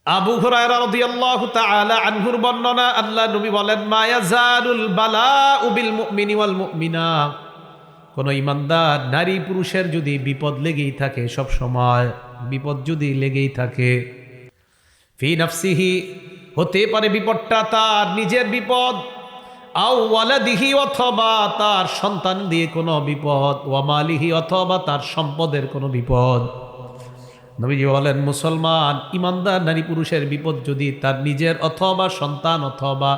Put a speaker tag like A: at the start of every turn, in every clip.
A: আবু হুরায়রা রাদিয়াল্লাহু তাআলা আনহুর বর্ণনা, আল্লাহ নবী বলেন, মা ইয়াজালুল বালাউ বিল মুমিনি ওয়াল মুমিনা, কোন ইমানদার নারী পুরুষের যদি বিপদ লেগেই থাকে, সব সময় বিপদ যদি লেগেই থাকে, ফি নাফসিহি, হতে পারে বিপদটা তার নিজের বিপদ, আও ওয়ালাদিহি, অথবা তার সন্তান দিয়ে কোনো বিপদ, ওয়া মালিহি, অথবা তার সম্পদের কোনো বিপদ। নবীজি বলেন, মুসলমান ইমানদার নারী পুরুষের বিপদ যদি তার নিজের অথবা সন্তান অথবা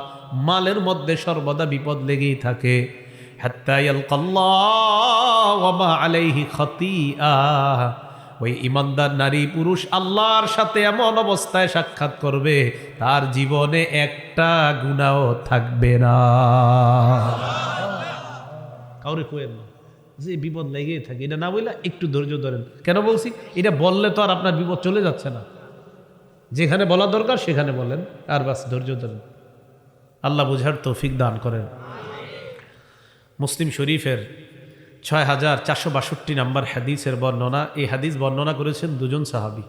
A: মালের মধ্যে সর্বদা বিপদ লেগেই থাকে, হাত্তা ইয়ালকাল্লাহ ওয়া মা আলাইহি খাতিআ, ওই ইমানদার নারী পুরুষ আল্লাহর সাথে এমন অবস্থায় সাক্ষাৎ করবে তার জীবনে একটা গুনাহও থাকবে না। কাউরে কোয়েন না যে বিপদ লেগেই থাকে, এটা না বললে একটু ধৈর্য ধরেন। কেন বলছি? এটা বললে তো আর আপনার বিপদ চলে যাচ্ছে না, যেখানে বলা দরকার সেখানে বলেন, আর বাস ধৈর্য ধরেন। আল্লাহ বুঝার তৌফিক দান করেন। মুসলিম শরীফের 6462 নম্বর হাদিসের বর্ণনা, এই হাদিস বর্ণনা করেছেন দুজন সাহাবী।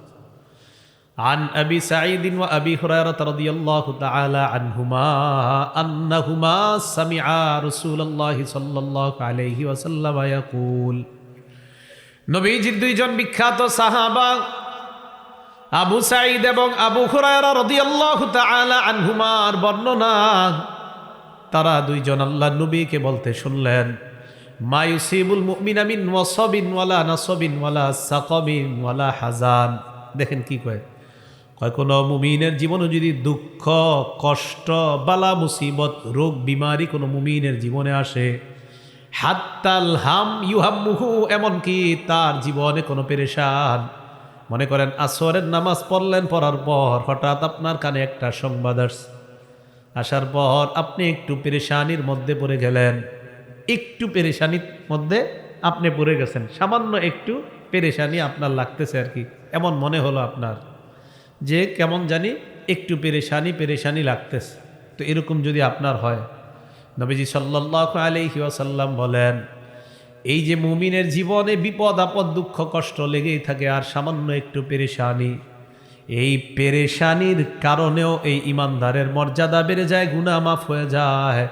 A: عن أبي سعيد وأبي هريرة رضي الله تعالى عنهما أنهما سمعا رسول الله صلى الله عليه وسلم يقول, নবীজির দুইজন বিখ্যাত সাহাবা আবু সাঈদ এবং আবু হুরায়রা রাদিয়াল্লাহু তাআলা আনহুমার বর্ণনা, তারা দুইজন আল্লাহর নবীকে বলতে শুনলেন, মা ইউসিবুল মুমিনা মিন ওয়াসাবিন ওয়ালা নাসাবিন ওয়ালা সাকাবিন ওয়ালা হাজান। দেখেন কি কয়, কোনো মুমিনের জীবনে যদি দুঃখ, কষ্ট, বালা মুসিবত, রোগ বিমারি কোনো মুমিনের জীবনে আসে, হাত্তাল হাম ইউহাম্মুহু, এমনকি তার জীবনে কোনো পেরেশান, মনে করেন আসরের নামাজ পড়লেন, পড়ার পর হঠাৎ আপনার কানে একটা সংবাদ আসার পর আপনি একটু পেরেশানির মধ্যে পড়ে গেলেন, একটু পেরেশানির মধ্যে আপনি পড়ে গেছেন, সামান্য একটু পেরেশানি আপনার লাগতেছে আর কি, এমন মনে হলো আপনার যে কেমন জানি একটু পেরেশানি লাগতেছে। তো এরকম যদি আপনার হয়, নবীজি সাল্লাল্লাহু আলাইহি ওয়াসাল্লাম বলেন, এই যে মুমিনের জীবনে বিপদ আপদ দুঃখ কষ্ট লেগেই থাকে আর সামান্য একটু পেরেশানি, এই পেরেশানির কারণেও এই ইমানদারের মর্যাদা বেড়ে যায়, গুনাহ মাফ হয়ে যায়,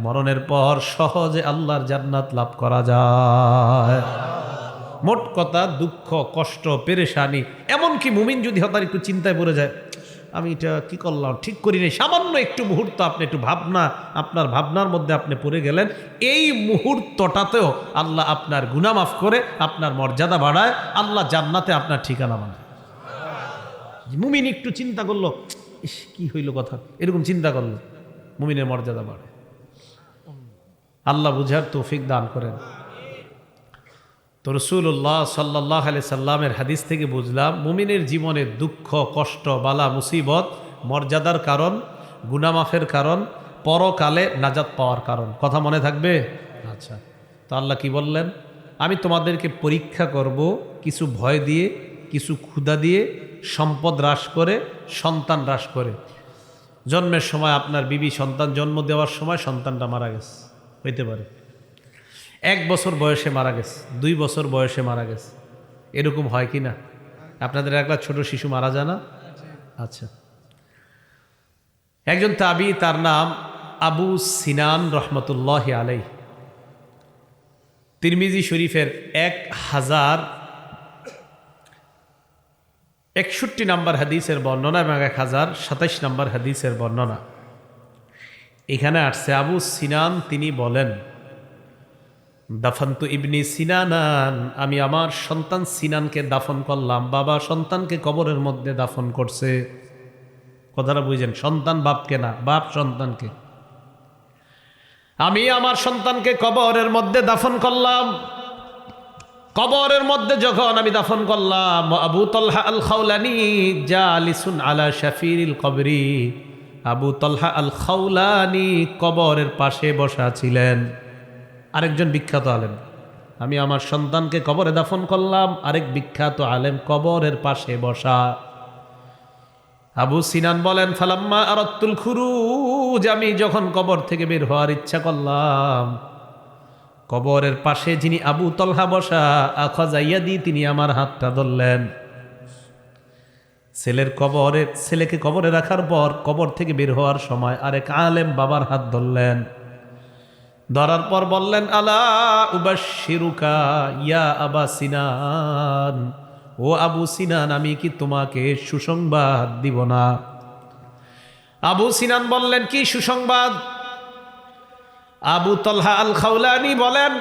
A: মরণের পর সহজে আল্লাহর জান্নাত লাভ করা যায়। মোট কথা, দুঃখ কষ্ট পেরেশানি, এমনকি মুমিন যদি হঠাৎ একটু চিন্তায় পড়ে যায়, আমি এটা কি করলাম, ঠিক করি নাই, সামান্য একটু মুহূর্ত আপনি একটু আপনার ভাবনার মধ্যে আপনি পড়ে গেলেন, এই মুহূর্তটাতেও আল্লাহ আপনার গুনাহ মাফ করে আপনার মর্যাদা বাড়ায়, আল্লাহ জান্নাতে আপনার ঠিকানা বানায়। মুমিন একটু চিন্তা করলো, ইস কি হইল কথা, এরকম চিন্তা করলো, মুমিনের মর্যাদা বাড়ে। আল্লাহ বুঝার তৌফিক দান করেন। তো রাসূলুল্লাহ সাল্লাল্লাহু আলাইহি সাল্লামের হাদিস থেকে বুঝলাম, মুমিনের জীবনে দুঃখ কষ্ট বালা মুসিবত মর্যাদার কারণ, গুনাহ মাফের কারণ, পরকালে নাজাত পাওয়ার কারণ। কথা মনে থাকবে? আচ্ছা, তো আল্লাহ কি বললেন, আমি তোমাদেরকে পরীক্ষা করব কিছু ভয় দিয়ে, কিছু ক্ষুধা দিয়ে, সম্পদ হ্রাস করে, সন্তান হ্রাস করে। জন্মের সময় আপনার বিবি সন্তান জন্ম দেওয়ার সময় সন্তানটা মারা গেছে, হইতে পারে 1 বছর বয়সে মারা গেছে, 2 বছর বয়সে মারা গেছে, এরকম হয় কি না? আপনাদের একটা ছোট শিশু মারা যায় না? আচ্ছা, একজন তাবি, তার নাম আবু সিনান রহমতুল্লাহি আলাইহি, তিরমিজি শরীফের 1061 নম্বর হাদিসের বর্ণনা এবং 1027 নম্বর হাদিসের বর্ণনা। এখানে আসছে, আবু সিনান তিনি বলেন, দাফান্তু ইবনি সিনানান, আমি আমার সন্তান সিনানকে দাফন করলাম। বাবা সন্তানকে কবরের মধ্যে দাফন করছে। কথাটা বুঝেন, সন্তান বাপকে না, বাপ সন্তানকে। আমি আমার সন্তানকে কবরের মধ্যে দাফন করলাম। কবরের মধ্যে যখন আমি দাফন করলাম, আবু তালহা আল খাওলানি জালিসুন আলা শাফিরিল কবরি, আবু তালহা আল খাওলানি কবরের পাশে বসা ছিলেন। আরেকজন বিখ্যাত আলেম, আমি আমার সন্তানকে কবরে দাফন করলাম, আরেক বিখ্যাত আলেম কবরের পাশে বসা। আবু সিনান বলেন, ফালাম্মা আরাদতুল খুরুজ, আমি যখন কবর থেকে বের হওয়ার ইচ্ছা করলাম, কবরের পাশে যিনি আবু তালহা বসা, আখাযা ইয়াদি, তিনি আমার হাতটা ধরলেন। ছেলেকে কবরে রাখার পর কবর থেকে বের হওয়ার সময় আরেক আলেম বাবার হাত ধরলেন, ধরার পর বললেন, আলা উবাশশিরুকা ইয়া আবা সিনান, ও আবু সিনান, আমি কি তোমাকে সুসংবাদ দিব না? আবু সিনান বললেন, কি সুসংবাদ? আবু তলহা আল খাউলানি বলেন,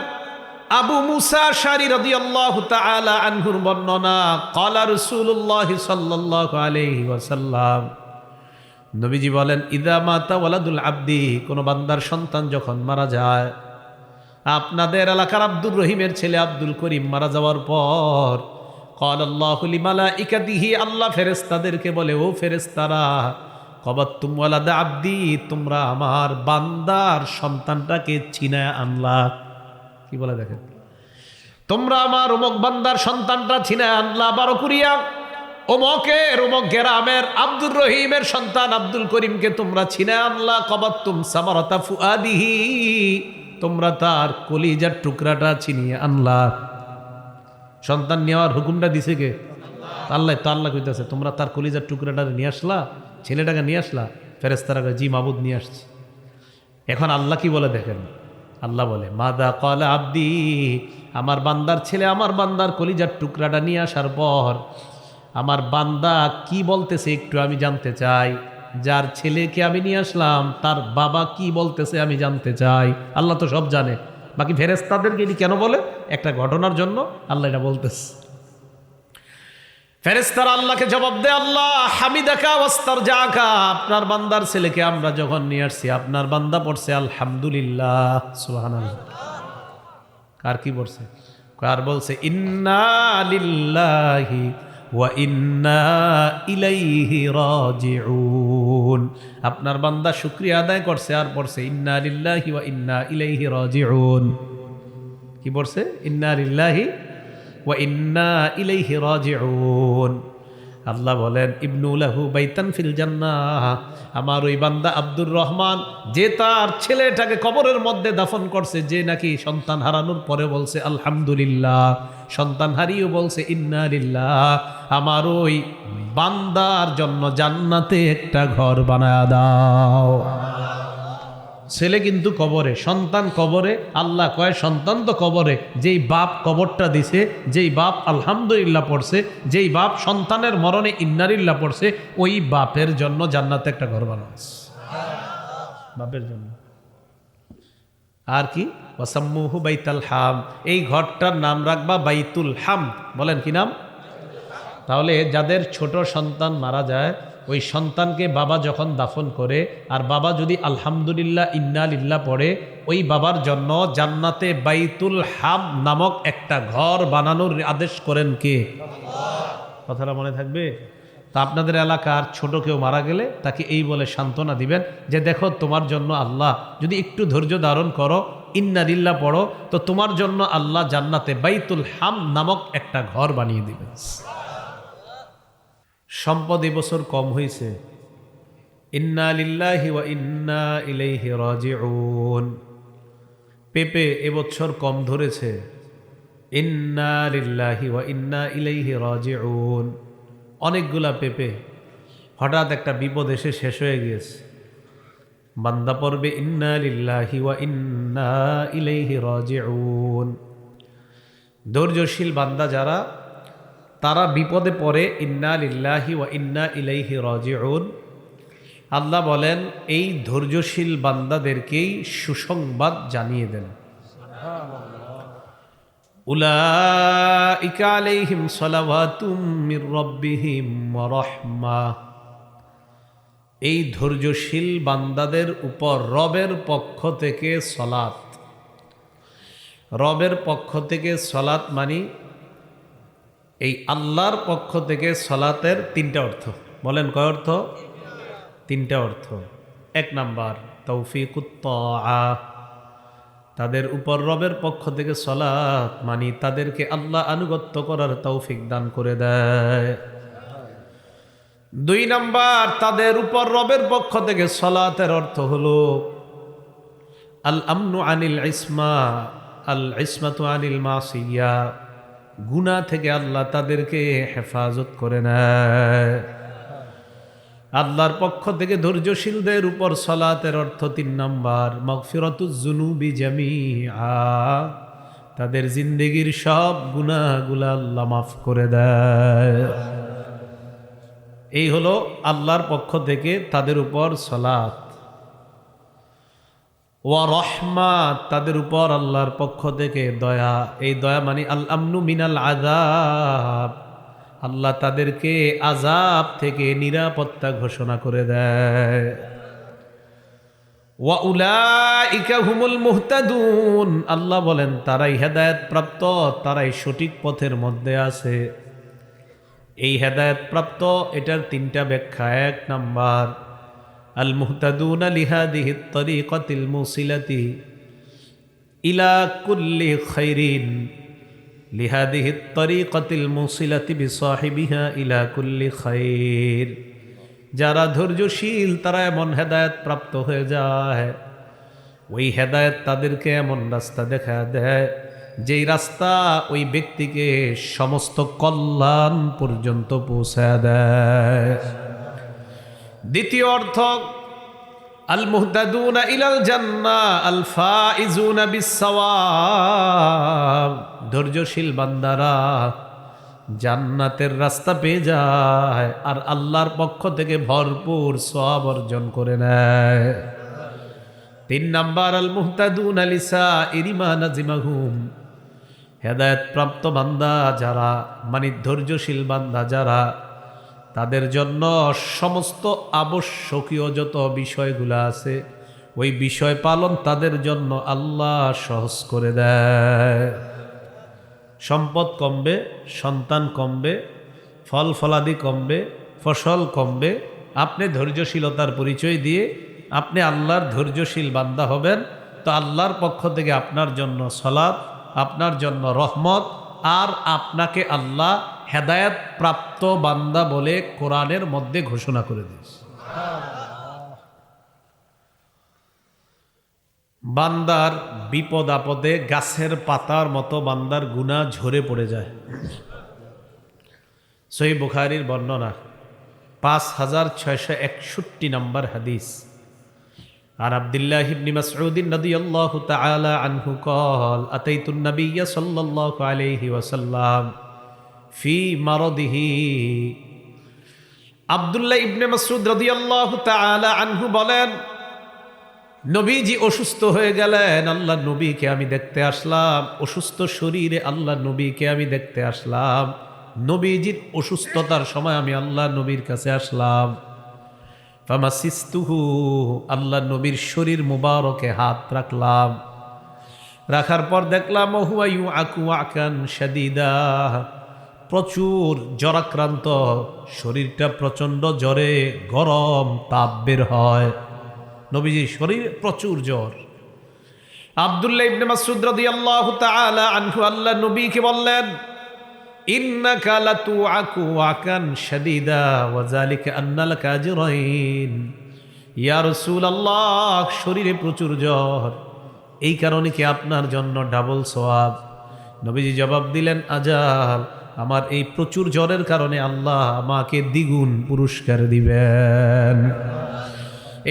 A: আবু মুসা আশআরী রাদিয়াল্লাহু তাআলা আনহুর বর্ণনা, ক্বালা রাসূলুল্লাহ সাল্লাল্লাহু আলাইহি ওয়াসাল্লাম, নবীজি বলেন, ইদা মাতা ওয়ালাদুল আব্দি, কোন বান্দার সন্তান যখন মারা যায়, আপনাদের এলাকার আব্দুর রহিমের ছেলে আব্দুল করিম মারা যাওয়ার পর, ক্বালাল্লাহু লিমালাইকাতিহি, আল্লাহ ফেরেশতাদেরকে বলে, ও ফেরেশতারা, কবাতুম ওয়ালাদা আব্দি, তোমরা আমার বান্দার সন্তানটাকে ছিনায় আনলা। কি বলে দেখেন, তোমরা আমার অমুক বান্দার সন্তানটা ছিনায় আনলা, বারো কুরিয়া অমুকের অমুক গ্রামের আব্দুর রহিমের সন্তান আব্দুল করিমকে তোমরা ছিনায় আনলা। কবাতুম সামারাতা ফুআদিহি, তোমরা তার কলিজার টুকরাটা ছিনিয়ে আনলা। সন্তান নেওয়ার হুকুমটা দিছে কে? আল্লাহ। তো আল্লাহ কইতেছে, তোমরা তার কলিজার টুকরাটা নিয়ে আসলা, ছেলেটাকে নিয়ে আসলা। ফেরেশতারা কয়, জি মাবুদ, নিয়ে আসছি। এখন আল্লাহ কি বলে দেখেন, আল্লাহ বলে, মাদা ক্বালা আব্দি, আমার বান্দার ছেলে আমার বান্দার কলিজার টুকরাটা নিয়ে আসার পর আমার বান্দা কি বলতেছে একটু আমি জানতে চাই। যার ছেলেকে আমি নিয়ে আসলাম তার বাবা কি বলতেছে আমি জানতে চাই। আল্লাহ তো সব জানে, বাকি ফেরেশতাদেরকে এটি কেন বলে? একটা ঘটনার জন্য আল্লাহ এটা বলতেছে। ফেরেশতারা আল্লাহকে জবাব দেয়, আল্লাহ হামিদাকা ওয়াস্তারজাকা, আপনার বান্দার ছেলেকে আমরা যখন নিয়ে আসছি আপনার বান্দা পড়ছে আলহামদুলিল্লাহ, সুবহানাল্লাহ। কার কি পড়ছে? কার বলছে ইন্না লিল্লাহি ওয়া ইন্না ইলাইহি রাজিউন। আপনার বান্দা শুকরিয়া আদায় করছে আর পড়ছে ইন্না লিল্লাহি ওয়া ইন্না ইলাইহি রাজিউন। কি পড়ছে? ইন্না লিল্লাহি ওয়া ইন্না ইলাইহি রাজিউন। আল্লাহ বলেন, ইবনু লাহু বাইতান ফিল জান্নাহ, আমার ওই বান্দা আব্দুর রহমান যে তার ছেলেটাকে কবরের মধ্যে দাফন করছে, যে নাকি সন্তান হারানোর পরে বলছে আলহামদুলিল্লাহ, সন্তান হারিয়েও বলছে ইন্না লিল্লাহ, আমার ওই বান্দার জন্য জান্নাতে একটা ঘর বানায়া দাও। ছেলে কিন্তু কবরে, সন্তান কবরে। আল্লাহ কয়, সন্তান তো কবরে, যেই বাপ কবরটা দিছে, যেই বাপ আলহামদুলিল্লাহ পড়ছে, যেই বাপ সন্তানের মরণে ইন্নালিল্লাহ পড়ছে, ওই বাপের জন্য জান্নাতে একটা ঘর বানাচ্ছে, বাপের জন্য। আর কি? ওয়াসাম্মুহু বাইতুল হাম, এই ঘরটার নাম রাখবা বাইতুল হাম। বলেন কি নাম? তাহলে যাদের ছোট সন্তান মারা যায়, ওই সন্তানকে বাবা যখন দাফন করে আর বাবা যদি আলহামদুলিল্লাহ ইন্না লিল্লাহ পড়ে, ওই বাবার জন্য জান্নাতে বাইতুল হাম নামক একটা ঘর বানানোর আদেশ করেন কে? কথাটা মনে থাকবে। তা আপনাদের এলাকার ছোট কেউ মারা গেলে তাকে এই বলে সান্ত্বনা দিবেন যে, দেখো তোমার জন্য আল্লাহ, যদি একটু ধৈর্য ধারণ করো, ইন্না লিল্লাহ পড়ো, তো তোমার জন্য আল্লাহ জান্নাতে বাইতুল হাম নামক একটা ঘর বানিয়ে দিবেন। সম্পদ এবছর কম হয়েছে, ইন্না লিল্লাহি ওয়া ইন্না ইলাইহি রাজিউন। পেঁপে এবছর কম ধরেছে, ইন্না লিল্লাহি ওয়া ইন্না ইলাইহি রাজিউন। অনেকগুলা পেঁপে, হঠাৎ একটা বিপদ এসে শেষ হয়ে গিয়েছে। বান্দা পড়বে ইন্না লিল্লাহি ওয়া ইন্না ইলাইহি রাজিউন। ধৈর্যশীল বান্দা যারা, তারা বিপদে পড়ে ইন্না লিল্লাহি ওয়া ইন্না ইলাইহি রাজিউন। আল্লাহ বলেন, এই ধৈর্যশীল বান্দাদেরকেই সুসংবাদ জানিয়ে দেন। উলাইকা আলাইহিম সালাওয়াতুম মির রাব্বিহিম ওয়া রাহমাহ। এই ধৈর্যশীল বান্দাদের উপর রবের পক্ষ থেকে সলাত। রবের পক্ষ থেকে সলাত মানি এই আল্লাহর পক্ষ থেকে সলাতের তিনটা অর্থ। বলেন কয় অর্থ? তিনটা অর্থ। এক নাম্বার তৌফিকুত তাআ, তাদের উপর রবের পক্ষ থেকে সলাত মানি তাদেরকে আল্লাহ আনুগত্য করার তৌফিক দান করে দেয়। দুই নাম্বার, তাদের উপর রবের পক্ষ থেকে সলাতের অর্থ হলো আল আমনু আনিল ইসমা, আল ইসমাতু আনিল মাসিয়া, গুনাহ থেকে আল্লাহ তাদেরকে হেফাজত করে নেয়। আল্লাহর পক্ষ থেকে ধৈর্যশীলদের উপর সালাতের অর্থ 3 নাম্বার মাগফিরাতুজ যুনুবি জামিআ, তাদের জিন্দেগীর সব গুনাহগুলো আল্লাহ মাফ করে দেয়। এই হলো আল্লাহর পক্ষ থেকে তাদের উপর সালাত। ওয়া রহমাত, তাদের উপর আল্লাহর পক্ষ থেকে দয়া। এই দয়া মানে আল আমনু মিনাল আযাব, আল্লাহ তাদেরকে আযাব থেকে নিরাপত্তা ঘোষণা করে দেয়। ওয়া উলাইকা হুমুল মুহতাদুন, আল্লাহ বলেন তারাই হেদায়েত প্রাপ্ত, তারাই সঠিক পথের মধ্যে আছে। এই হেদায়েত প্রাপ্ত এটার 3টা ব্যাখ্যা। 1 নাম্বার আল মুহতাদুনা লিহাদিহি তরিকাতিল মুসিলাতি ইলা কুল্লি খাইরিন, লিহাদিহি তরিকাতিল মুসিলাতি বিসাহিবিহা ইলা কুল্লি খাইর। যারা ধৈর্যশীল তারা এমন হেদায়েত প্রাপ্ত হয়ে যায়, ওই হেদায়েত তাদেরকে এমন রাস্তা দেখা দেয় যেই রাস্তা ওই ব্যক্তিকে সমস্ত কল্যাণ পর্যন্ত পৌঁছায় দেয়। দ্বিতীয় অর্থ আল মুহতাদুনা ইলাল জান্নাহ আল ফাইজুনা বিসসাওয়াব, ধৈর্যশীল বান্দারা জান্নাতের রাস্তা পেয়ে যায় আর আল্লাহর পক্ষ থেকে ভরপুর সওয়াব অর্জন করে নেয়। 3 নাম্বার আল মুহতাদুনা লিসাইরি মা নাজিমাহুম, হেদায়েত প্রাপ্ত বান্দা যারা মানে ধৈর্যশীল বান্দা যারা, তাদের জন্য সমস্ত আবশ্যকীয় যত বিষয়গুলো আছে ওই বিষয় পালন তাদের জন্য আল্লাহ সহজ করে দেয়। সম্পদ কমবে, সন্তান কমবে, ফল ফলাদি কমবে, ফসল কমবে, আপনি ধৈর্যশীলতার পরিচয় দিয়ে আপনি আল্লাহর ধৈর্যশীল বান্দা হবেন, তো আল্লাহর পক্ষ থেকে আপনার জন্য সালাত, আপনার জন্য রহমত, আর আপনাকে আল্লাহ হেদায়েত প্রাপ্ত বান্দা বলে কোরআনের মধ্যে ঘোষণা করে দিয়েছে। বান্দার বিপদ আপদে গাছের পাতার মতো বান্দার গুনাহ ঝরে পড়ে যায়। সহিহ বুখারীর বর্ণনা 5661 নম্বর হাদিস। আর আব্দুল্লাহ ইবনে মাসউদ রাদিয়াল্লাহু তাআলা আনহু قال اتيت النبي صلى الله عليه وسلم في مرضه। আব্দুল্লাহ ইবনে মাসউদ রাদিয়াল্লাহু তাআলা আনহু বলেন, নবীজি অসুস্থ হয়ে গেলেন, আল্লাহ নবীকে আমি দেখতে আসলাম। অসুস্থ শরীরে আল্লাহ নবীকে আমি দেখতে আসলাম। নবীজির অসুস্থতার সময় আমি আল্লাহ নবীর কাছে আসলাম। ফামাসিস্তুহু, আল্লাহ নবীর শরীর মুবারকে হাত রাখলাম। রাখার পর দেখলাম হুয়া ইউআকু আকান শাদীদা, প্রচুর জ্বরাক্রান্ত, শরীরটা প্রচণ্ড জ্বরে গরম তাপ বের হয়। নবীজির শরীর প্রচুর জ্বর। আব্দুল্লাহ ইবনে মাসউদ রাদিয়াল্লাহু তাআলা আনহু আল্লাহ নবীকে বললেন, ইন্নাকা লাতুআকু আকান শাদীদা ওয়া যালিকা আন্না লাকা আজরাইন। ইয়া রাসূলুল্লাহ, শরীরে প্রচুর জ্বর, এই কারণে কি আপনার জন্য ডাবল সওয়াব? নবীজি জবাব দিলেন, আজাল, আমার এই প্রচুর জ্বরের কারণে আল্লাহ আমাকে দ্বিগুণ পুরস্কার দিবেন।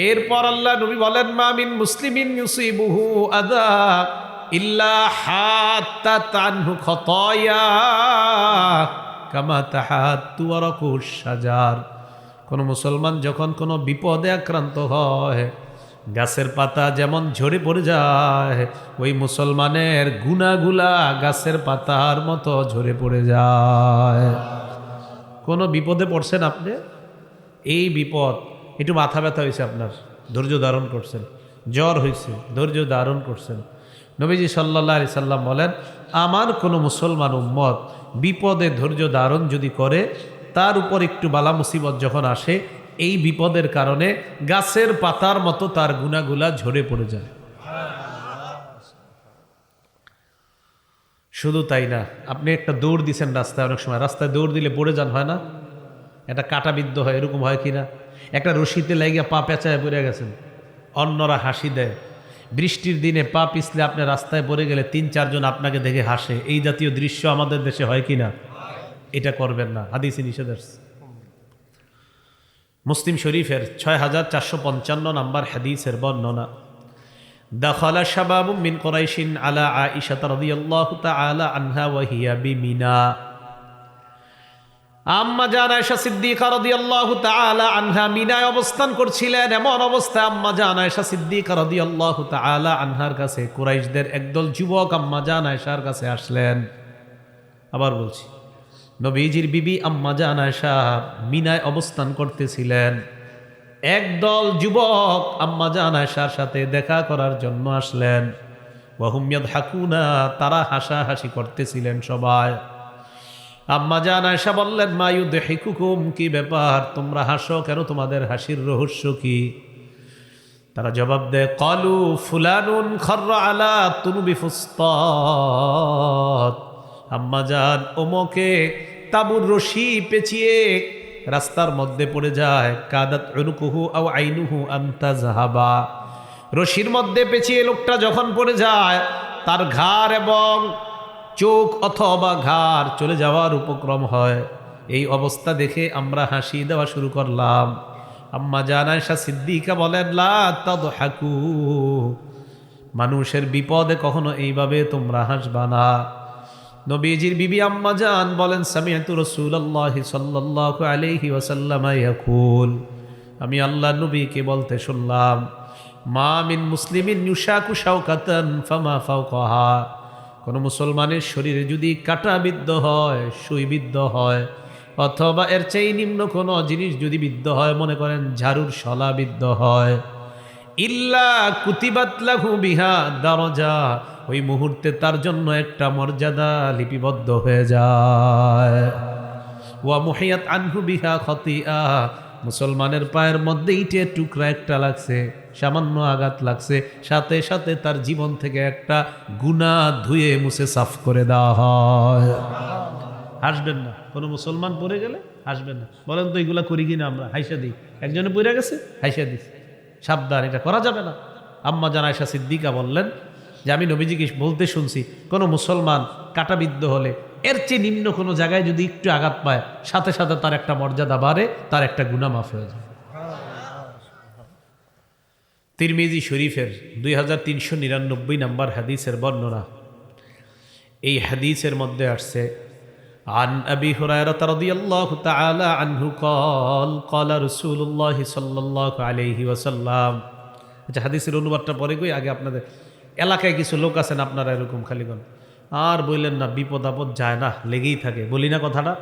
A: এরপর আল্লাহ নবী বলেন, মা মিন মুসলিমিন ইউসিবুহু আযা ইল্লা হাত্তাত আনহু খতায়া কামা তাহাত্তু ওয়ারাকুশ শাজার। কোন মুসলমান যখন কোনো বিপদে আক্রান্ত হয়, গাছের পাতা যেমন ঝরে পড়ে যায়, ওই মুসলমানের গুনাহগুলা গাছের পাতার মতো ঝরে পড়ে যায়। কোনো বিপদে পড়ছেন আপনি, এই বিপদ, একটু মাথা ব্যথা হয়েছে আপনার, ধৈর্য ধারণ করছেন, জ্বর হয়েছে, ধৈর্য ধারণ করছেন। নবীজি সাল্লাল্লাহু আলাইহি সাল্লাম বলেন, আমার কোনো মুসলমান উম্মত বিপদে ধৈর্য ধারণ যদি করে, তার উপর একটু বালা মুসিবত যখন আসে, এই বিপদের কারণে গাছের পাতার মতো তার গুনাহগুলা ঝরে পড়ে যায়। শুধু তাই না, আপনি একটা দৌড় দিছেন রাস্তায়, অনেক সময় রাস্তায় দৌড় দিলে পড়ে যান, হয় না? একটা কাঁটাবিদ্ধ হয়, এরকম হয় কিনা? একটা রশিতে লাগিয়ে পা পেঁচায় পড়ে গেছেন, অন্যরা হাসি দেয়। বৃষ্টির দিনে পা পিছলে আপনি রাস্তায় পড়ে গেলে 3-4 জন আপনাকে দেখে হাসে। এই জাতীয় দৃশ্য আমাদের দেশে হয় কিনা? এটা করবেন না, হাদিসে নিষেধ আছে। মুসলিম শরীফের 6455 নম্বর হাদিসের বর্ণনা। দাখালা শাবাবুম মিন কুরাইশিন আলা আয়েশা রাদিয়াল্লাহু তাআলা আনহা ওয়া হিয়া বিমিনা। আম্মা জান আয়েশা সিদ্দিকা রাদিয়াল্লাহু তাআলা আনহা মিনায় অবস্থান করছিলেন। এমন অবস্থায় আম্মা জান আয়েশা সিদ্দিকা রাদিয়াল্লাহু তাআলা আনহার কাছে কুরাইশদের একদল যুবক আম্মা জান আয়েশার কাছে আসলেন। আবার বলছি, নবীজির বিবি আম্মা জান আয়েশা মিনায় অবস্থান করতেছিলেন। একদল যুবক আম্মা জান আয়েশার সাথে দেখা করার জন্য আসলেন। ওয়া হুম ইয়াদহাকুনা, তারা হাসাহাসি করতেছিলেন সবাই। আম্মা জান আয়েশা বললেন, মা ইউদহিকুকুম, কি ব্যাপার, তোমরা হাসো কেন, তোমাদের হাসির রহস্য কি? তারা জবাব দেয়, ক্বালু ফুলানুন খাররা আলা তুনুবি ফুসতাত। আম্মা জান, ওমকে তাবুর রশি পেঁচিয়ে রাস্তার মধ্যে পড়ে যায়। কাদাত উনুকুহু আও আইনুহু আন তাযহাবা, রশির মধ্যে পেঁচিয়ে লোকটা যখন পড়ে যায় তার ঘাড় এবং চোখ অথবা ঘাড় চলে যাওয়ার উপক্রম হয়। এই অবস্থা দেখে আমরা হাসি দেওয়া শুরু করলাম। আম্মা জান আয়েশা সিদ্দিকা বলেন, লা তাদহাকু, মানুষের বিপদে কখনো এইভাবে তোমরা হাসবা না। নবীজির বিবি আম্মা জান বলেন, সামিআতু রাসূলুল্লাহি সাল্লাল্লাহু আলাইহি ওয়াসাল্লাম ইয়াকুল, আমি আল্লাহর নবীকে বলতে শুনলাম, মা মিন মুসলিমিন ইউশাকু শাওকাতান ফামা ফাওকাহা, কোনো মুসলমানের শরীরে যদি কাঁটা বিদ্ধ হয়, সুই বিদ্ধ হয়, অথবা এর চেয়ে নিম্ন কোনো জিনিস যদি বিদ্ধ হয়, মনে করেন ঝাড়ুর শলা বিদ্ধ হয়, ইল্লা কুতিবাত লাহু বিহা দারাজা, ওই মুহূর্তে তার জন্য একটা মর্যাদা লিপিবদ্ধ হয়ে যায়। ওয়া মুহিয়াত আনহু বিহা খতিয়া, মুসলমানের পায়ের মধ্যে ইটের টুকরা একটা লাগছে, সামান্য আঘাত লাগছে, সাথে সাথে তার জীবন থেকে একটা গুনাহ ধুয়ে মুছে সাফ করে দেওয়া হয়। হাসবেন না, কোনো মুসলমান পড়ে গেলে হাসবেন না। বলেন তো এগুলা করি কিনা আমরা? হাইসা দিই। একজনে পড়ে গেছে, হাইসা দিই। সাবধান, এটা করা যাবে না। আম্মা জান আয়েশা সিদ্দিকা বললেন যে আমি নবীজিকে বলতে শুনছি, কোনো মুসলমান কাঁটাবিদ্ধ হলে এর চেয়ে নিম্ন কোনো জায়গায় যদি একটু আঘাত পায়, সাথে সাথে তার একটা মর্যাদা বাড়ে, তার একটা গুনাহ মাফ হয়ে যায়। তিরমিজি শরীফের 2399 নম্বর হাদিসের বর্ণনা। এই হাদিসের মধ্যে আসছে, আন আবি হুরায়রা রাদিয়াল্লাহু তাআলা আনহু قال قال رسول الله সাল্লাল্লাহু আলাইহি ওয়াসাল্লাম। আচ্ছা, হাদিসের অনুবাদটা পরে কই, আগে আপনাদের এলাকায় কিছু লোক আছেন আপনারা এরকম খালিগণ, আর বললেন না, বিপদ আপদ যায় না, লেগেই থাকে, বলি না কথাটা,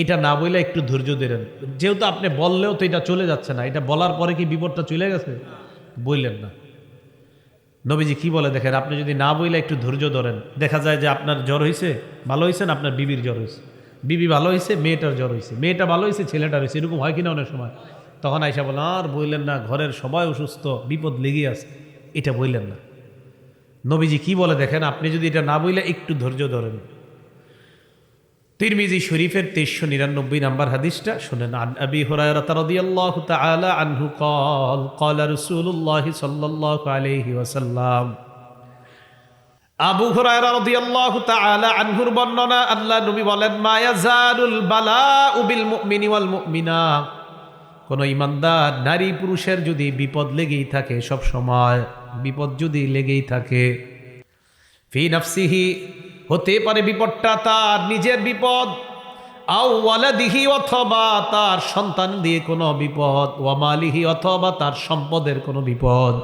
A: এটা না বললে একটু ধৈর্য ধরেন। যেহেতু আপনি বললেও তো এটা চলে যাচ্ছে না, এটা বলার পরে কি বিপদটা চলে গেছে? বললেন না। নবীজি কি বলে দেখেন, আপনি যদি না বইলে একটু ধৈর্য ধরেন, দেখা যায় যে আপনার জ্বর হয়েছে, ভালো হয়েছে না, আপনার বিবির জ্বর হয়েছে, বিবি ভালো হয়েছে, মেয়েটার জ্বর হয়েছে, মেয়েটা ভালো হয়েছে, ছেলেটার হয়েছে, এরকম হয় কিনা অনেক সময়। তখন আইসা বলেন, আর বললেন না, ঘরের সবাই অসুস্থ, বিপদ লেগে আছে, এটা বললেন না। নবীজি কি বলে দেখেন, আপনি যদি এটা না বইলে একটু ধৈর্য ধরেন। তিরমিজি শরীফের 2399 নম্বর হাদিসটা শুনেন। আন আবি হুরায়রা রাদিয়াল্লাহু তাআলা আনহু قال قال رسول الله সাল্লাল্লাহু আলাইহি ওয়াসাল্লাম। আবু হুরায়রা রাদিয়াল্লাহু তাআলা আনহুর বর্ণনা, আল্লাহ নবী বলেন, মা ইয়াজালুল বালাউ বিল মুমিনি ওয়াল মুমিনা, কোন ঈমানদার নারী পুরুষের যদি বিপদ লেগেই থাকে, সব সময় বিপদ যদি লেগেই থাকে, ফি নাফসিহি, হতে পারে বিপদটা তার নিজের বিপদ, আও ওয়ালাদিহি, অথবা তার সন্তান দিয়ে কোনো বিপদ, ওয়া মালিহি, অথবা তার সম্পদের কোনো বিপদ।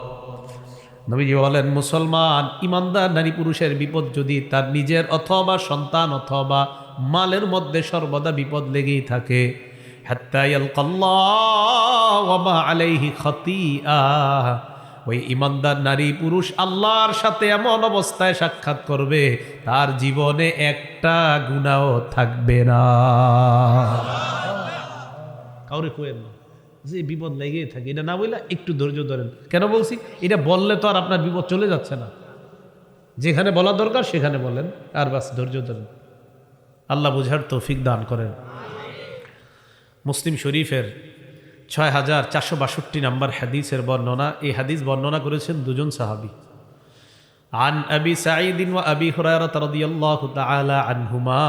A: নবীজি বলেন, মুসলমান ঈমানদার নারী পুরুষের বিপদ যদি তার নিজের অথবা সন্তান অথবা মালের মধ্যে সর্বদা বিপদ লেগেই থাকে, হাত্তা ইয়ালকাল্লাহ ওয়া মা আলাইহি খাতিয়া, ওই ঈমানদার নারী পুরুষ আল্লাহর সাথে এমন অবস্থায় সাক্ষাৎ করবে, তার জীবনে একটা গুনাহও থাকবে না। কাউরে কইেন না যে বিপদ লেগেই থাকে, এটা না বললে একটু ধৈর্য ধরেন। কেন বলছি? এটা বললে তো আর আপনার বিপদ চলে যাচ্ছে না, যেখানে বলা দরকার সেখানে বলেন, আর বাস ধৈর্য ধরেন। আল্লাহ বুঝার তৌফিক দান করেন। মুসলিম শরীফের 6462 নম্বর হাদিসের বর্ণনা। এই হাদিস বর্ণনা করেছেন দুজন সাহাবী। عن أبي سعيد وأبي هريرة رضي الله تعالى عنهما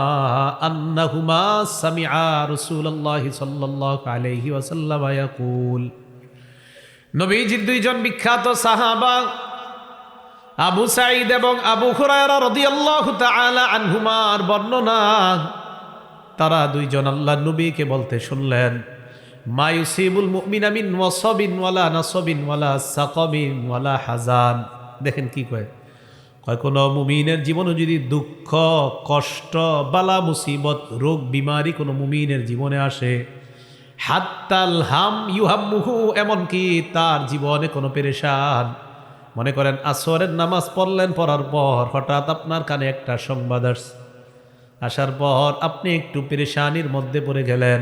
A: أنهما سمعا رسول الله صلى الله عليه وسلم يقول নবীজির দুইজন বিখ্যাত সাহাবা আবু সাঈদ এবং আবু হুরায়রা রাদিয়াল্লাহু তাআলা আনহুমার বর্ণনা, তারা দুইজন আল্লাহর নবীকে বলতে শুনলেন, মা ইউসিবুল মুমিনা মিন ওয়াসাবিন ওয়ালা নাসাবিন ওয়ালা সাকাবিন ওয়ালা হাজান। দেখেন কি কয়, কোনো মুমিনের জীবনে যদি দুঃখ, কষ্ট, বালা, মুসিবত, রোগ, বিমারি কোনো মুমিনের জীবনে আসে, হাত্তাল হাম ইউহাম্মুহু, এমনকি তার জীবনে কোনো পেরেশান, মনে করেন আসরের নামাজ পড়লেন, পড়ার পর হঠাৎ আপনার কানে একটা সংবাদ আসার পর আপনি একটু পেরেশানির মধ্যে পড়ে গেলেন,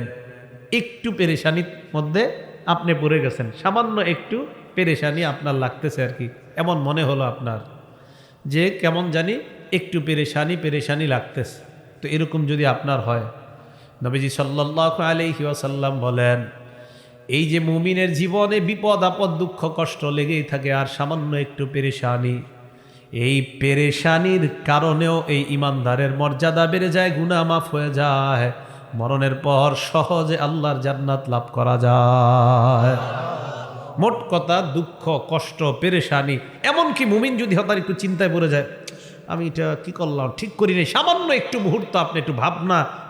A: একটু পেরেশানির মধ্যে আপনি পড়ে গেছেন, সামান্য একটু পেরেশানি আপনার লাগতেছে আর কি, এমন মনে হলো আপনার যে কেমন জানি একটু পেরেশানি লাগতেছে। তো এরকম যদি আপনার হয়, নবীজি সাল্লাল্লাহু আলাইহি ওয়াসাল্লাম বলেন, এই যে মুমিনের জীবনে বিপদ আপদ, দুঃখ কষ্ট লেগেই থাকে, আর সামান্য একটু পেরেশানি, এই পেরেশানির কারণেও এই ইমানদারের মর্যাদা বেড়ে যায়, গুনাহ মাফ হয়ে যায়, মরণের পর সহজে আল্লাহর জান্নাত লাভ করা যায়। মোট কথা, দুঃখ কষ্ট পেরেশানি, এমনকি মুমিন যদি হঠাৎ একটু চিন্তায় পড়ে যায়, আমি এটা কি করলাম, ঠিক করি নাই, সামান্য একটু মুহূর্ত আপনি একটু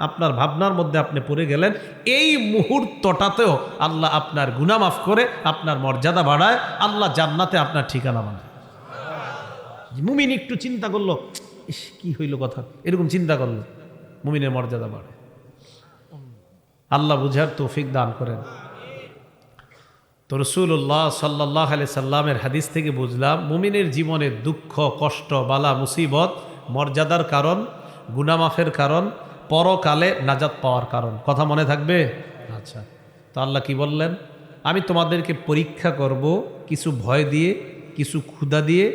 A: আপনার ভাবনার মধ্যে আপনি পড়ে গেলেন, এই মুহূর্তটাতেও আল্লাহ আপনার গুনাহ মাফ করে আপনার মর্যাদা বাড়ায়, আল্লাহ জান্নাতে আপনার ঠিকানা বানায়। মুমিন একটু চিন্তা করলো, ইস কি হইল কথা, এরকম চিন্তা করলো, মুমিনের মর্যাদা বাড়ে। আল্লাহ বুঝার তৌফিক দান করেন। তো রাসূলুল্লাহ সাল্লাল্লাহু আলাইহি সাল্লামের হাদিস থেকে বুঝলাম, মুমিনের জীবনে দুঃখ কষ্ট বালা মুসিবত মর্যাদার কারণ, গুনাহ মাফের কারণ, পরকালে নাজাত পাওয়ার কারণ। কথা মনে থাকবে? আচ্ছা, তো আল্লাহ কি বললেন, আমি তোমাদেরকে পরীক্ষা করব কিছু ভয় দিয়ে, কিছু ক্ষুধা দিয়ে,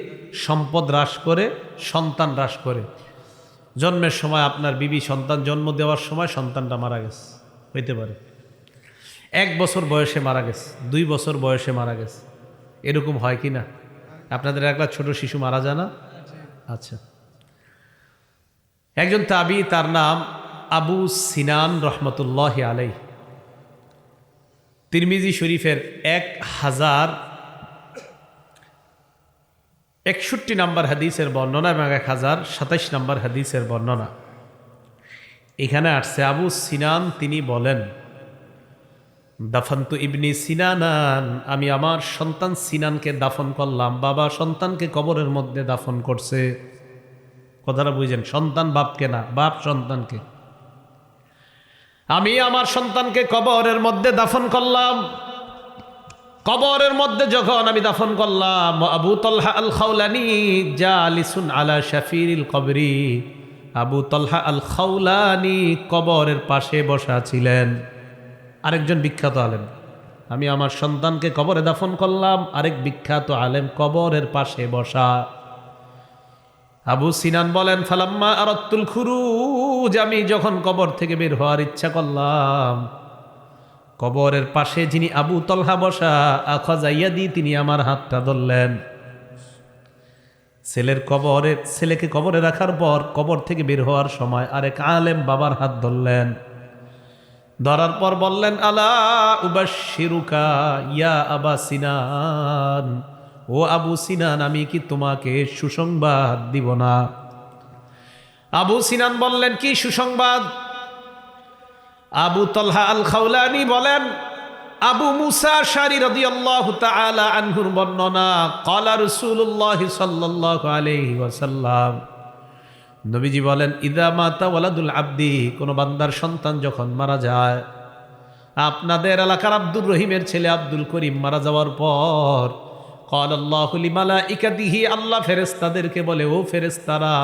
A: সম্পদ হ্রাস করে, সন্তান হ্রাস করে। জন্মের সময় আপনার বিবি সন্তান জন্ম দেওয়ার সময় সন্তানটা মারা গেছে, হইতে পারে 1 বছর বয়সে মারা গেছে, 2 বছর বয়সে মারা গেছে, এরকম হয় কি না? আপনাদের একটা ছোট শিশু মারা যায় না? আচ্ছা, একজন তাবি, তার নাম আবু সিনান রহমতুল্লাহি আলাইহি, তিরমিজি শরীফের 1061 নম্বর হাদিসের বর্ণনা এবং 1027 নম্বর হাদিসের বর্ণনা। এখানে আসছে, আবু সিনান তিনি বলেন, দাফান্তু ইবনি সিনানান, আমি আমার সন্তান সিনানকে দাফন করলাম। বাবা সন্তানকে কবরের মধ্যে দাফন করছে। কথাটা বুঝেন, সন্তান বাপকে না, বাপ সন্তানকে। আমি আমার সন্তানকে কবরের মধ্যে দাফন করলাম। কবরের মধ্যে যখন আমি দাফন করলাম, আবু তালহা আল খাওলানি জালিসুন আলা শাফিরিল কবরি, আবু তালহা আল খাওলানি কবরের পাশে বসা ছিলেন। আরেকজন বিখ্যাত আলেম, আমি আমার সন্তানকে কবরে দাফন করলাম, আরেক বিখ্যাত আলেম কবরের পাশে বসা। আবু সিনান বলেন, ফালাম্মা আরাদতুল খুরুজ, আমি যখন কবর থেকে বের হওয়ার ইচ্ছা করলাম, কবরের পাশে যিনি আবু তালহা বসা, আখাযা ইয়াদি, তিনি আমার হাতটা ধরলেন। ছেলেকে কবরে রাখার পর কবর থেকে বের হওয়ার সময় আরেক আলেম বাবার হাত ধরলেন। ধরার পর বললেন, আলা উবাশশিরুকা ইয়া আবা সিনান, ও আবু সিনান, আমি কি তোমাকে সুসংবাদ দিব না? আবু সিনান বললেন, কি সুসংবাদ? আবু তালহা আল খাওলানি বলেন, আবু মুসা আশআরী রাদিয়াল্লাহু তাআলা আনহুর বর্ণনা, ক্বালা রাসূলুল্লাহ সাল্লাল্লাহু আলাইহি ওয়াসাল্লাম, নবীজি বলেন, ইদা মাতা ওয়ালাদুল আব্দি, কোন বান্দার সন্তান যখন মারা যায়, আপনাদের এলাকার আব্দুর রহিমের ছেলে আব্দুল করিম মারা যাওয়ার পর, ক্বালাল্লাহু লিমালাইকাতিহি, আল্লাহ ফেরেশতাদেরকে বলে, ও ফেরেশতারা,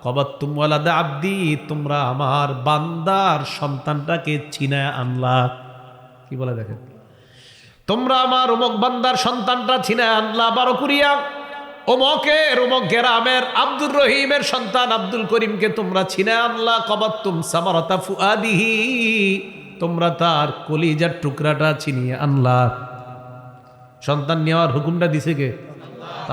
A: কবাতুম ওয়ালাদা আব্দি, তোমরা আমার বান্দার সন্তানটাকে ছিনায় আনলা। কি বলে দেখেন, তোমরা আমার অমুক বান্দার সন্তানটা ছিনায় আনলা 12 কুরিয়া, অমুকের অমুক গ্রামের আব্দুর রহিমের সন্তান আব্দুল করিমকে তোমরা ছিনায় আনলা। কবাতুম সামারাতা ফুআদিহি, তোমরা তার কলিজার টুকরাটা ছিনিয়ে আনলা। সন্তান নেওয়ার হুকুমটা দিছে কে?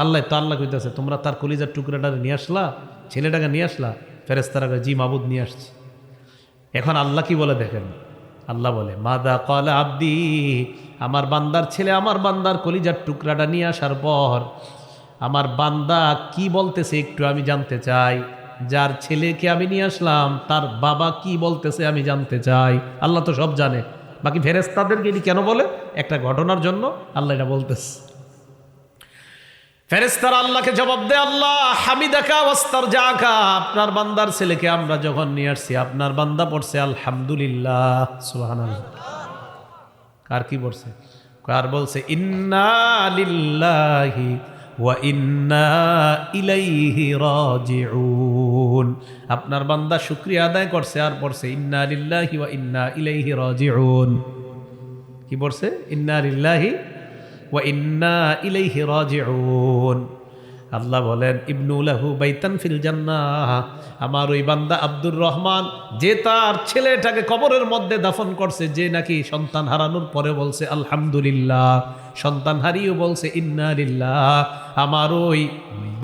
A: আল্লাহ কইতেছে তোমরা তার কলিজার টুকরাটা নিয়ে আসলা, ছেলেটাকে নিয়ে আসলা। ফেরেশতারা কয় জি মাবুদ নিয়ে আসছি। এখন আল্লাহ কি বলে দেখেন, আল্লাহ বলে মাদা ক্বালা আব্দি, আমার বান্দার ছেলে আমার বান্দার কলিজার টুকরাটা নিয়ে আসার পর আমার বান্দা কি বলতেছে একটু আমি জানতে চাই। যার ছেলেকে আমি নিয়ে আসলাম তার বাবা কি বলতেছে আমি জানতে চাই। আল্লাহ তো সব জানে, বাকি ফেরেশতাদেরকে এটি কেন বলে? একটা ঘটনার জন্য আল্লাহ এটা বলতেছে। ফেরেশতারা আল্লাহকে জবাব দেয়, আল্লাহ হামিদাকা ওয়াস্তারজাকা, আপনার বান্দার ছেলেকে আমরা যখন নিয়ে আসছি আপনার বান্দা পড়ছে আলহামদুলিল্লাহ সুবহানাল্লাহ। কার কি পড়ছে? কার বলছে ইন্না লিল্লাহি ওয়া ইন্না ইলাইহি রাজিউন। আপনার বান্দা শুকরিয়া আদায় করছে আর পড়ছে ইন্না লিল্লাহি ওয়া ইন্না ইলাইহি রাজিউন। কি পড়ছে? ইন্না লিল্লাহি ওয়া ইন্না ইলাইহি রাজিউন। আল্লাহ বলেন ইবনু লাহু বাইতান ফিল জান্নাহ, আমার ওই বান্দা আব্দুর রহমান যে তার ছেলেটাকে কবরের মধ্যে দাফন করছে, যে নাকি সন্তান হারানোর পরে বলছে আলহামদুলিল্লাহ, সন্তান হারিয়েও বলছে ইন্না লিল্লাহ, আমার ওই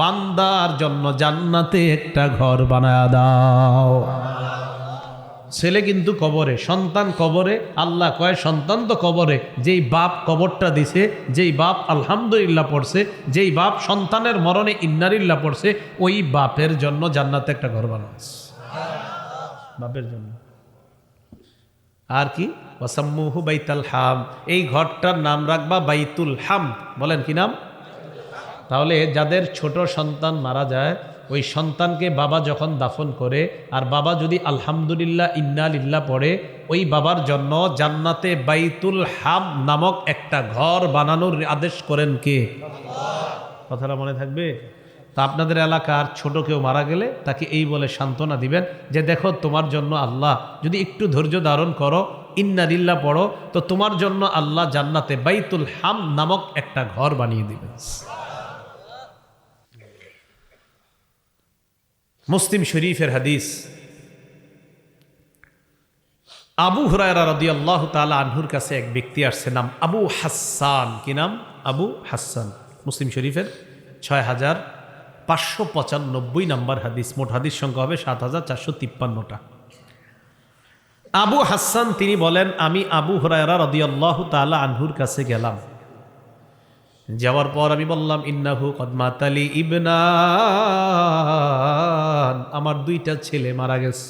A: বান্দার জন্য জান্নাতে একটা ঘর বানায়া দাও। ছেলে কিন্তু কবরে, সন্তান কবরে। আল্লাহ কয় সন্তান তো কবরে, যেই বাপ কবরটা দিছে, যেই বাপ আলহামদুলিল্লাহ পড়ছে, যেই বাপ সন্তানের মরণে ইন্নারিল্লাহ পড়ছে, ওই বাপের জন্য জান্নাতে একটা ঘর বানাচ্ছে, বাপের জন্য। আর কি? ওয়াসাম্মুহু বাইতুল হাম, এই ঘরটার নাম রাখবা বাইতুল হাম। বলেন কি নাম? তাহলে যাদের ছোট সন্তান মারা যায়, ওই সন্তানকে বাবা যখন দাফন করে আর বাবা যদি আলহামদুলিল্লাহ ইন্না লিল্লাহ পড়ে, ওই বাবার জন্য জান্নাতে বাইতুল হাম নামক একটা ঘর বানানোর আদেশ করেন কে? কথাটা মনে থাকবে। তা আপনাদের এলাকার ছোট কেউ মারা গেলে তাকে এই বলে সান্ত্বনা দিবেন যে দেখো তোমার জন্য আল্লাহ, যদি একটু ধৈর্য ধারণ করো, ইন্না লিল্লাহ পড়ো, তো তোমার জন্য আল্লাহ জান্নাতে বাইতুল হাম নামক একটা ঘর বানিয়ে দিবেন। মুসলিম শরীফের হাদিস, আবু হুরায়রা রাদিয়াল্লাহু তাআলা আনহুর কাছে এক ব্যক্তি আসছে, নাম আবু হাসান। কি নাম? আবু হাসান। মুসলিম শরীফের 6595 নম্বর হাদিস। মোট হাদিস সংখ্যা হবে 7453টা। আবু হাসান তিনি বলেন, আমি আবু হুরায়রা রাদিয়াল্লাহু তাআলা আনহুর কাছে গেলাম। যাওয়ার পর আমি বললাম ইন্নাহু কদ মাতালি ইবনান, আমার দুইটা ছেলে মারা গেছে।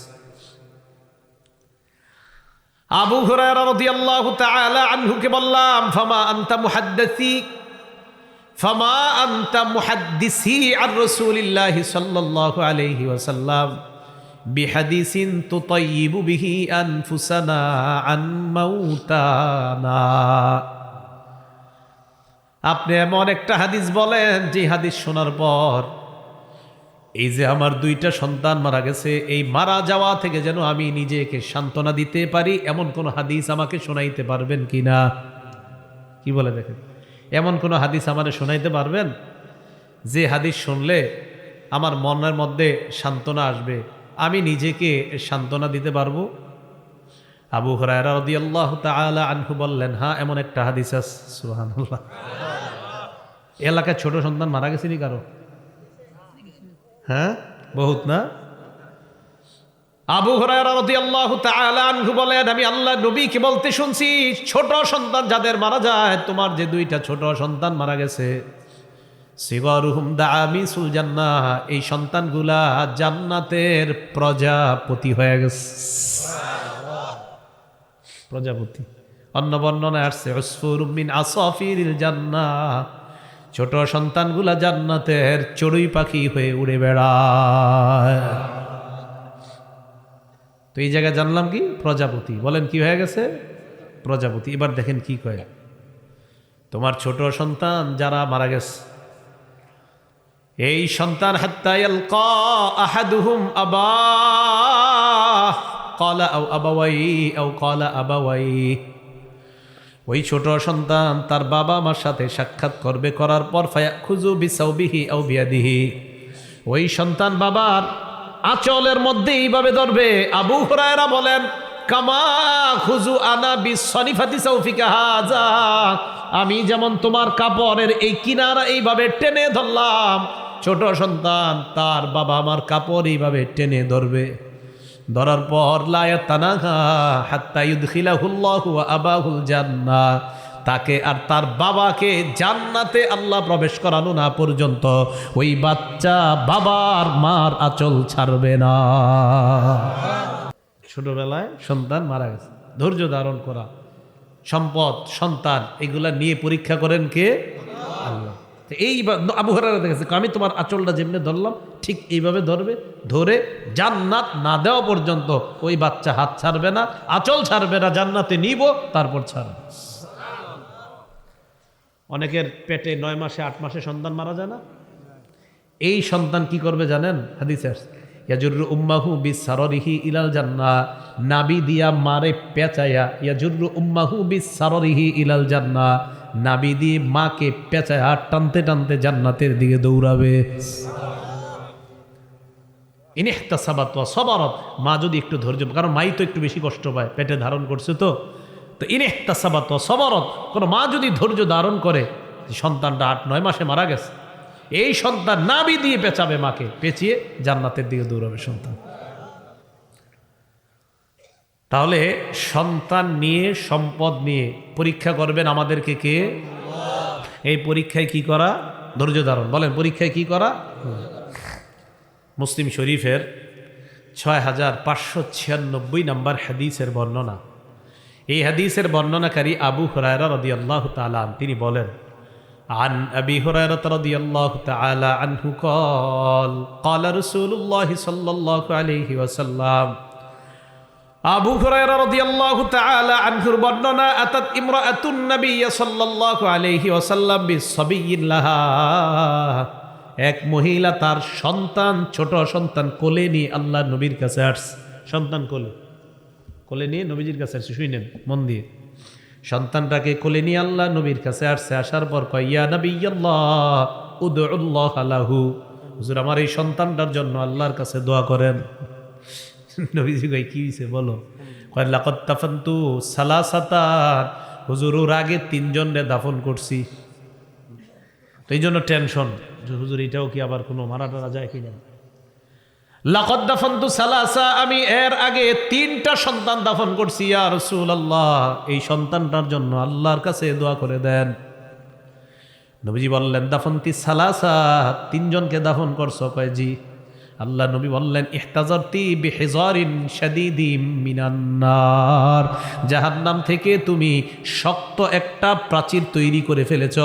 A: আবু হুরায়রা রাদিয়াল্লাহু তাআলা আনহুকে বললাম ফামা আনতা মুহাদ্দিসি আর রাসূলিল্লাহি সাল্লাল্লাহু আলাইহি ওয়াসাল্লাম বিহাদিসিন তুতাইয়িবু বিহি আনফুসানা আন মাউতানা। আপনি এমন একটা হাদিস বলেন যে হাদিস শোনার পর এই যে আমার দুইটা সন্তান মারা গেছে, এই মারা যাওয়া থেকে যেন আমি নিজেকে সান্ত্বনা দিতে পারি, এমন কোন হাদিস আমাকে শোনাইতে পারবেন কিনা? কি বলে দেখেন, এমন কোন হাদিস আমারে শোনাইতে পারবেন যে হাদিস শুনলে আমার মনের মধ্যে সান্ত্বনা আসবে, আমি নিজেকে সান্ত্বনা দিতে পারবো? আবু হুরায়রা রাদিয়াল্লাহু তাআলা আনহু বললেন, হ্যাঁ এমন একটা হাদিস আছে। সুবহানাল্লাহ। এলাকায় ছোট সন্তান মারা গেছেনি কারো? হ্যাঁ, বহুত না? আবু হুরায়রা রাদিয়াল্লাহু তাআলা আনহু বলেন, আমি আল্লাহ নবীকে বলতে শুনছি, ছোট সন্তান যাদের মারা যায়, তোমার যে দুইটা ছোট সন্তান মারা গেছে, সিগারুহুম দামিসুল জান্নাহ, এই সন্তানগুলা জান্নাতের প্রজাপতি হয়ে গেছে। প্রজাপতি। অন্য বর্ণনায় আসছে উসফুরুম মিন আসাফিরিল জান্নাহ, ছোট সন্তানগুলা জান্নাতের চড়ুই পাখি হয়ে উড়ে বেড়ায়। তো এই জায়গায় জানলাম কি? প্রজাপতি। বলেন কি হয়ে গেছে? প্রজাপতি। এবার দেখেন কি কয়, তোমার ছোট সন্তান যারা মারা গেছে, এই সন্তান হাত্তা ইয়ালকা আহাদুহুম আবাহ ক্বালা আও আবাওয়াইহি আও ক্বালা আবাওয়াইহি, ওই ছোট সন্তান তার বাবা মার সাথে সাক্ষাৎ করবে, করার পর ফায়াখুযু বিসাওবিহি আও বিয়াদিহি, ওই সন্তান বাবার আঁচলের মধ্যে এইভাবে ধরবে। আবু হুরায়রা বলেন, কামা খুযু আনা বিসনিফাতি সাউফিকা হাযা, আমি যেমন তোমার কাপড়ের এই কিনারা এইভাবে টেনে ধরলাম, ছোট সন্তান তার বাবা আমার কাপড় এইভাবে টেনে ধরবে। ধরার পর লা ইয়াতানাহা হাত্তা ইউদখিলাহুল্লাহু ওয়া আবাহুল জান্নাহ, তাকে আর তার বাবাকে জান্নাতে আল্লাহ প্রবেশ করানো না পর্যন্ত ওই বাচ্চা বাবার মার আঁচল ছাড়বে না। ছোটবেলায় সন্তান মারা গেছে, ধৈর্য ধারণ করা, সম্পদ সন্তান এগুলা নিয়ে পরীক্ষা করেন কে? আল্লাহ। এই আবু হুরায়রা দেখেছে, আমি তোমার আঁচলটা যেমনি ধরলাম ঠিক এইভাবে ধরবে, ধরে জান্নাত না দেওয়া পর্যন্ত ওই বাচ্চা হাত ছাড়বে না, আঁচল ছাড়বে না, জান্নাতে নিব তারপর ছাড়বে। অনেকের পেটে 9 মাসে 8 মাসে সন্তান মারা যায় না, এই সন্তান কি করবে জানেন? হাদিসে আসছে ইয়াজুরু উম্মাহু বিসাররিহি ইলাল জান্নাহ, নাবি দিয়া মারে পেঁচায়া, ইয়াজুরু উম্মাহু বিসাররিহি ইলাল জান্নাহ, নাবি দিয়ে মাকে পেঁচায়া টানতে টানতে জান্নাতের দিকে দৌড়াবে। ইনহতাসাবাত ওয়া সাবারাত, মা যদি একটু ধৈর্য, কারণ মাই তো একটু বেশি কষ্ট পায়, পেটে ধারণ করছে তো ইনহতাসাবাত ওয়া সাবারাত, কোন মা যদি ধৈর্য ধারণ করে, সন্তানটা 8-9 মাসে মারা গেছে, এই সন্তান নাবি দিয়ে পেঁচাবে, মাকে পেঁচিয়ে জান্নাতের দিকে দৌড়াবে সন্তান। তাহলে সন্তান নিয়ে সম্পদ নিয়ে পরীক্ষা করবেন আমাদেরকে কে? এই পরীক্ষায় কি করা? ধৈর্য ধারণ। বলেন পরীক্ষায় কি করা? মুসলিম শরীফের 6596 নম্বর হাদিসের বর্ণনা। এই হাদিসের বর্ণনাকারী আবু হুরায়রা রাদিয়াল্লাহু তাআলা আনহু, তিনি বলেন عن أبي هريرة رضي الله تعالى عنه قال قال رسول الله صلى الله عليه وسلم, আবু হুরায়রা রাদিয়াল্লাহু তাআলা আনহুর বর্ণনা, আতাত ইমরাআতুন নবী সাল্লাল্লাহু আলাইহি ওয়াসাল্লাম বিসাবিয়্যিন লাহা, এক মহিলা তার সন্তান, ছোট সন্তান কোলে নিয়ে আল্লাহ নবীর কাছে আসছে। সন্তান কোলে নিয়ে নবীজির কাছে আসছে, শুনেন মন দিয়ে। সন্তানটাকে কোলে নিয়ে আল্লাহ নবীর কাছে আসছে। আসার পর কয়, ইয়া নবিয়াল্লাহ উদউল্লাহ লাহু, হুজুর আমার এই সন্তানটার জন্য আল্লাহর কাছে দোয়া করেন। নবীজি কয়, কি হইছে বলো? কয় লাকাদ দাফানতু সালাসাতান, হুজুর ওর আগে 3 জনরে দাফন করছি, তো এই জন্য টেনশন, হুজুর এটাও কি আবার কোনো মারা টারা যায় কিনা। লাকাদ দাফানতু সালাসা, আমি এর আগে 3টা সন্তান দাফন করছি, ইয়া রাসূলুল্লাহ এই সন্তানটার জন্য আল্লাহর কাছে দোয়া করে দেন। নবীজি বললেন, দাফনতি সালাসা, 3 জনকে দাফন করছো? কয় জি। আল্লাহ নবী বললেন, ইহতাজারতি বিহিজারিন শাদীদিম মিনান নার, জাহান্নাম থেকে তুমি শক্ত একটা প্রাচীর তৈরি করে ফেলেছ,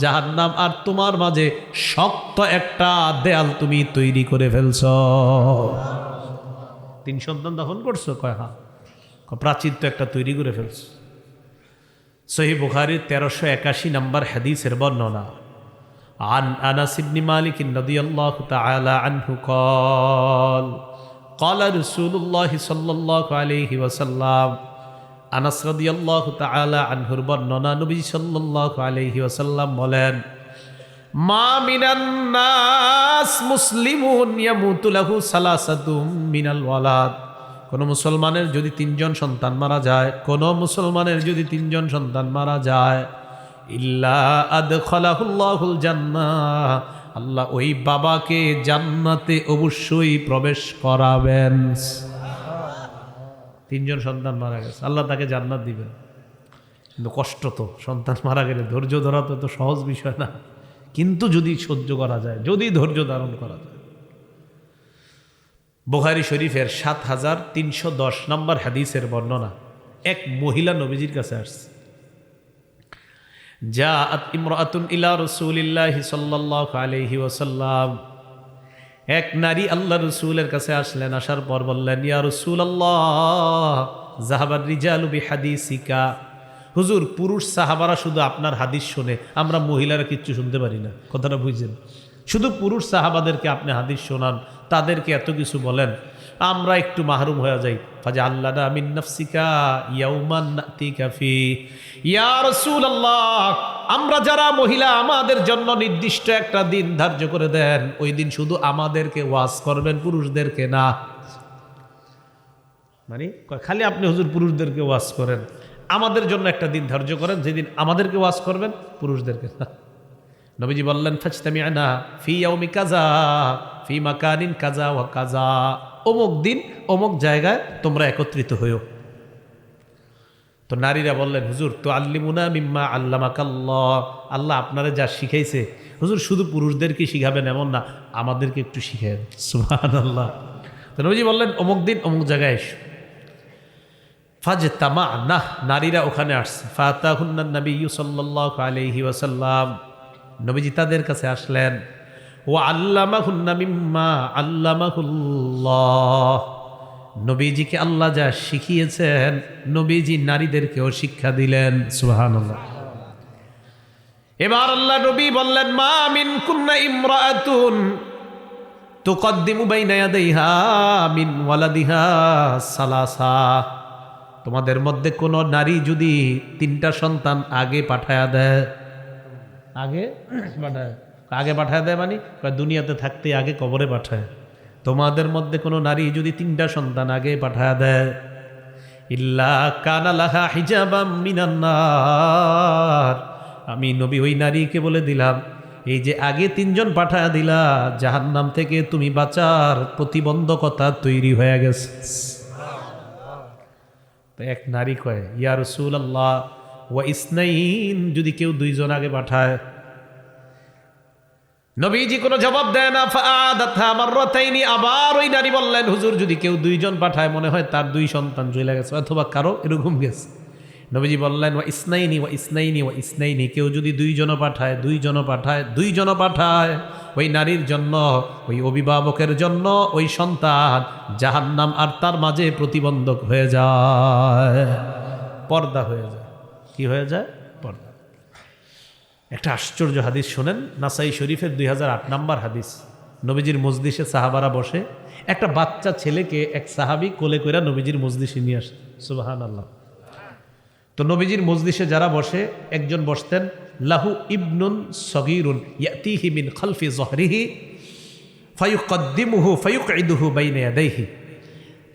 A: জাহান্নাম আর তোমার মাঝে শক্ত একটা দেয়াল তুমি তৈরি করে ফেলছ। 3 সন্তান দাফন করছো? কয় হ্যাঁ। প্রাচীর তো একটা তৈরি করে ফেলছ। সহিহ বুখারীর 1381 নম্বর হাদিসের বর্ণনা। عن أنس بن مالك رضي الله تعالى عنه قال قال رسول الله صلى الله عليه وسلم, আনাস রাদিয়াল্লাহু তাআলা আনহুর বর্ণনা, নবী সাল্লাল্লাহু আলাইহি ওয়াসাল্লাম বলেন, মা মিনান নাস মুসলিমুন ইয়ামুতু লাহু সালাসাতুম মিনাল ওয়ালাদ, কোন মুসলমানের যদি 3 জন সন্তান মারা যায়, কোন মুসলমানের যদি 3 জন সন্তান মারা যায়, ইল্লা আদখালাহুল্লাহুল জান্নাহ, আল্লাহ ওই বাবাকে জান্নাতে অবশ্যই প্রবেশ করাবেন। 3 জন সন্তান মারা গেছে, আল্লাহ তাকে জান্নাত দিবেন। কিন্তু কষ্ট তো, সন্তান মারা গেলে ধৈর্য ধরা তো সহজ বিষয় না, কিন্তু যদি সহ্য করা যায়, যদি ধৈর্য ধারণ করা যায়। বুখারী শরীফের 7310 নম্বর হাদিসের বর্ণনা, এক মহিলা নবীজির কাছে আসছে। জাআত ইমরাআতুন ইলা রাসূলিল্লাহি সাল্লাল্লাহু আলাইহি ওয়াসাল্লাম, এক নারী আল্লাহ রাসূলের কাছে আসলেন। আসার পর বললেন, ইয়া রাসূলুল্লাহ যাহাবার রিজালু বিহাদিসিকা, হুজুর পুরুষ সাহাবারা শুধু আপনার হাদিস শোনে, আমরা মহিলারা কিচ্ছু শুনতে পারি না। কথাটা বুঝছেন? শুধু পুরুষ সাহাবাদেরকে আপনি হাদিস শোনান, তাদেরকে এত কিছু বলেন, আমরা একটু মাহরুম হয়ে যাই। ফাজআল্লানা মিন নাফসিকা ইয়াউমান নাতিকা ফি, ইয়া রাসূলুল্লাহ আমরা যারা মহিলা, আমাদের জন্য নির্দিষ্ট একটা দিন ধার্য করে দেন, ওই দিন শুধু আমাদেরকে ওয়াজ করবেন, পুরুষদেরকে না। মানে খালি আপনি হুজুর পুরুষদেরকে ওয়াজ করেন, আমাদের জন্য একটা দিন ধার্য করেন যেদিন আমাদেরকে ওয়াজ করবেন, পুরুষদেরকে না। নবীজি বললেন ফাজতামিআনা ফি ইয়াউমি কাযা ফি মাকানিন কাযা ওয়া কাযা, অমুক দিন অমুক জায়গায় তোমরা একত্রিত হইও। তো নারীরা বললেন হুজুর তো আল্লিমুনা মিম্মা আল্লামাকাল্লাহ, আল্লাহ আপনারা যা শিখাইছে হুজুর শুধু পুরুষদেরকে শিখাবেন এমন না, আমাদেরকে একটু শিখাবেন। সুবহানাল্লাহ। তো নবীজি বললেন অমুক দিন অমুক জায়গায় এসো। ফাজতামা'না, নারীরা ওখানে আসছে। ফাতাহুন্নান নবিয়্যু সাল্লাল্লাহু আলাইহি ওয়াসাল্লাম, নবীজি তাদের কাছে আসলেন। ওয়া আল্লামাহুন্না মিম্মা আল্লামাহুল্লাহ, নবীজিকে আল্লাহ যা শিখিয়েছেন নবীজি নারীদেরকেও শিক্ষা দিলেন। সুবহানাল্লাহ। এবার আল্লাহ নবী বললেন মা মিনকুন্না ইমরাআতুন তুকদ্দিমু বাইনা ইয়াদাইহা মিন ওয়ালাদিহা সালাসা, তোমাদের মধ্যে কোনো নারী যদি 3টা সন্তান আগে পাঠায়া দেয়, আগে পাঠায় দেয় মানে দুনিয়াতে থাকতে আগে কবরে পাঠায়, তোমাদের মধ্যে কোনো নারী যদি 3টা সন্তান আগে পাঠায় দেয়, ইল্লা কানা লাহা হিজাবাম মিনান নার, আমি নবী ওই নারীকে বলে দিলাম এই যে আগে 3জন পাঠায় দিলা, জাহান্নাম থেকে তুমি বাঁচার প্রতিবন্ধকতা তৈরি হয়ে গেছে। এক নারী কয় ইয়া রাসূলুল্লাহ ওয়া ইসনাইন, যদি কেউ 2জন আগে পাঠায়। নবীজি কোনো জবাব দেয় না। ফাআদাতহা মাররাতাইনি, আবার ওই নারী বললেন হুজুর যদি কেউ 2জন পাঠায় মনে হয় তার 2 সন্তান চলে গেছে অথবা কারো এরকম গেছে। নবীজি বললেন ওয়া ইসনাইনি ওয়া ইসনাইনি ওয়া ইসনাইনি, কেউ যদি 2জনও পাঠায় 2জনও পাঠায় 2জনও পাঠায়, ওই নারীর জন্য ওই অভিভাবকের জন্য ওই সন্তান জাহান্নাম আর তার মাঝে প্রতিবন্ধক হয়ে যায়, পর্দা হয়ে যায়। কি হয়ে যায়? পর্দা। একটা আশ্চর্য হাদিস শোনেন, নাসাই শরীফের 2008 নম্বর হাদিস। নবীজির মজলিসে সাহাবারা বসে, একটা বাচ্চা ছেলেকে এক সাহাবী কোলে কইরা নবীজির মজলিসে নিয়ে আসে। সুবহানাল্লাহ। তো নবীজির মজলিসে যারা বসে, একজন বসতেন লাহু ইবনুন সগীরুন ইয়াতিহি মিন খালফি যহরিহি ফায়ুকদ্দিমুহু ফায়ুকঈদুহু বাইনা ইয়াদাইহি,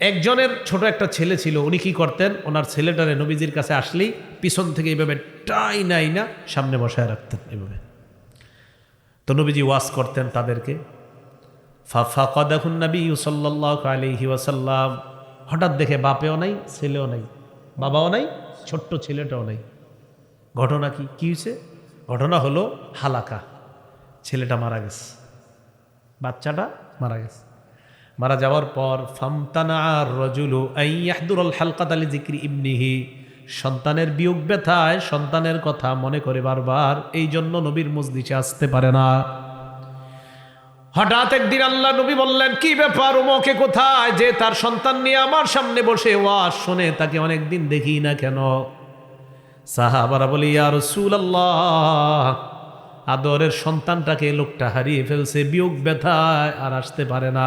A: একজনের ছোট একটা ছেলে ছিল, উনি কি করতেন ওনার ছেলেটারে নবীজির কাছে আসলেই পিছন থেকে এইভাবে টাইনা সামনে বসায় রাখতেন এভাবে। তো নবীজি ওয়াজ করতেন তাদেরকে। ফাফাকাদাহুন নবী সাল্লাল্লাহু আলাইহি ওয়াসাল্লাম, হঠাৎ দেখে বাপেও নাই ছেলেও নাই, বাবাও নাই ছোট্ট ছেলেটাও নাই। ঘটনা কি হয়েছে? ঘটনা হলো হালাকা, ছেলেটা মারা গেছে, বাচ্চাটা মারা গেছে। মারা যাওয়ার পর ফামতানা আর রাজুলু আন ইয়াহদুরাল হালকাতা লিযিকরি ইবনিহি, সন্তানের বিয়োগ ব্যথায় সন্তানের কথা মনে করে বারবার, এই জন্য নবীর মজলিসে আসতে পারে না। হঠাৎ একদিন আল্লাহ নবী বললেন কি ব্যাপার, ওমকে কোথায়? যে তার সন্তান নিয়ে আমার সামনে বসে ওয়াজ শুনে, তাকে অনেকদিন দেখি না কেন? সাহাবারা বলি ইয়া রাসূলুল্লাহ, আদরের সন্তানটাকে লোকটা হারিয়ে ফেলছে, বিয়োগ ব্যথায় আর আসতে পারে না।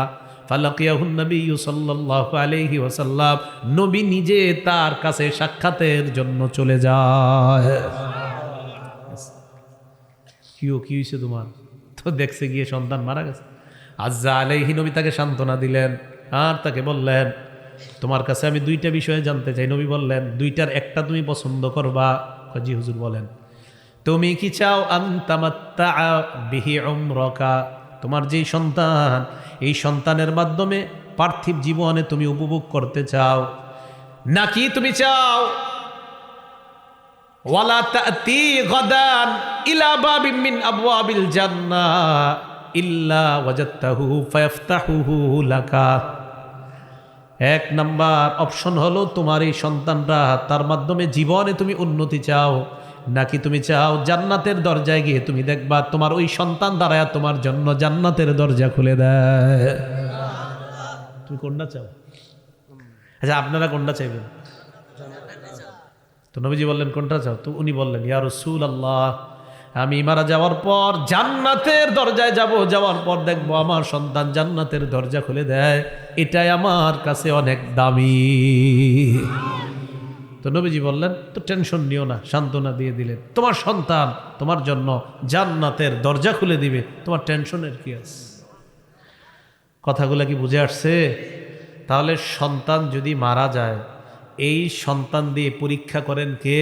A: ফালাকিয়াহুন নবী সাল্লাল্লাহু আলাইহি ওয়াসাল্লাম, নবী নিজে তার কাছে সাক্ষাতের জন্য চলে যায়। কি হয়েছে তোমার? তো দেখছে গিয়ে সন্তান মারা গেছে। আজ্জা আলাইহি, নবী তাকে সান্ত্বনা দিলেন আর তাকে বললেন তোমার কাছে আমি 2টা বিষয়ে জানতে চাই। নবী বললেন 2টার একটা তুমি পছন্দ করবা? জি হুজুর বলেন। তুমি কি চাও আনতামাত্তা বিহি উমরাকা, তোমার যেই সন্তান, এই সন্তানের মাধ্যমে পার্থিব জীবনে তুমি উপভোগ করতে চাও, নাকি তুমি চাও ওয়ালা তাতি গাদান ইলা বাবিন মিন আবওয়াবিল জান্নাহ ইল্লা ওয়াজাদতাহু ফায়াফতাহুহু লাকা? 1 নাম্বার অপশন হলো তোমার এই সন্তানটা, তার মাধ্যমে জীবনে তুমি উন্নতি চাও, নাকি তুমি চাও জান্নাতের দরজায় গিয়ে তুমি দেখবা তোমার ওই সন্তান দাঁড়ায় তোমার জন্য জান্নাতের দরজা খুলে দেয়। তুমি কোনটা চাও? আচ্ছা আপনারা কোনটা চাইবেন? তো নবীজি বললেন কোনটা চাও? তো উনি বললেন ইয়া রাসূলুল্লাহ, আমি মারা যাওয়ার পর জান্নাতের দরজায় যাব, যাওয়ার পর দেখবো আমার সন্তান জান্নাতের দরজা খুলে দেয়, এটাই আমার কাছে অনেক দামি। তো নবীজি বললেন তো টেনশন নিও না, সান্ত্বনা দিয়ে দিলেন, তোমার সন্তান তোমার জন্য জান্নাতের দরজা খুলে দিবে, তোমার টেনশনের কি আছে? কথাগুলো কি বুঝে আসছে? তাহলে সন্তান যদি মারা যায়, এই সন্তান দিয়ে পরীক্ষা করেন কে?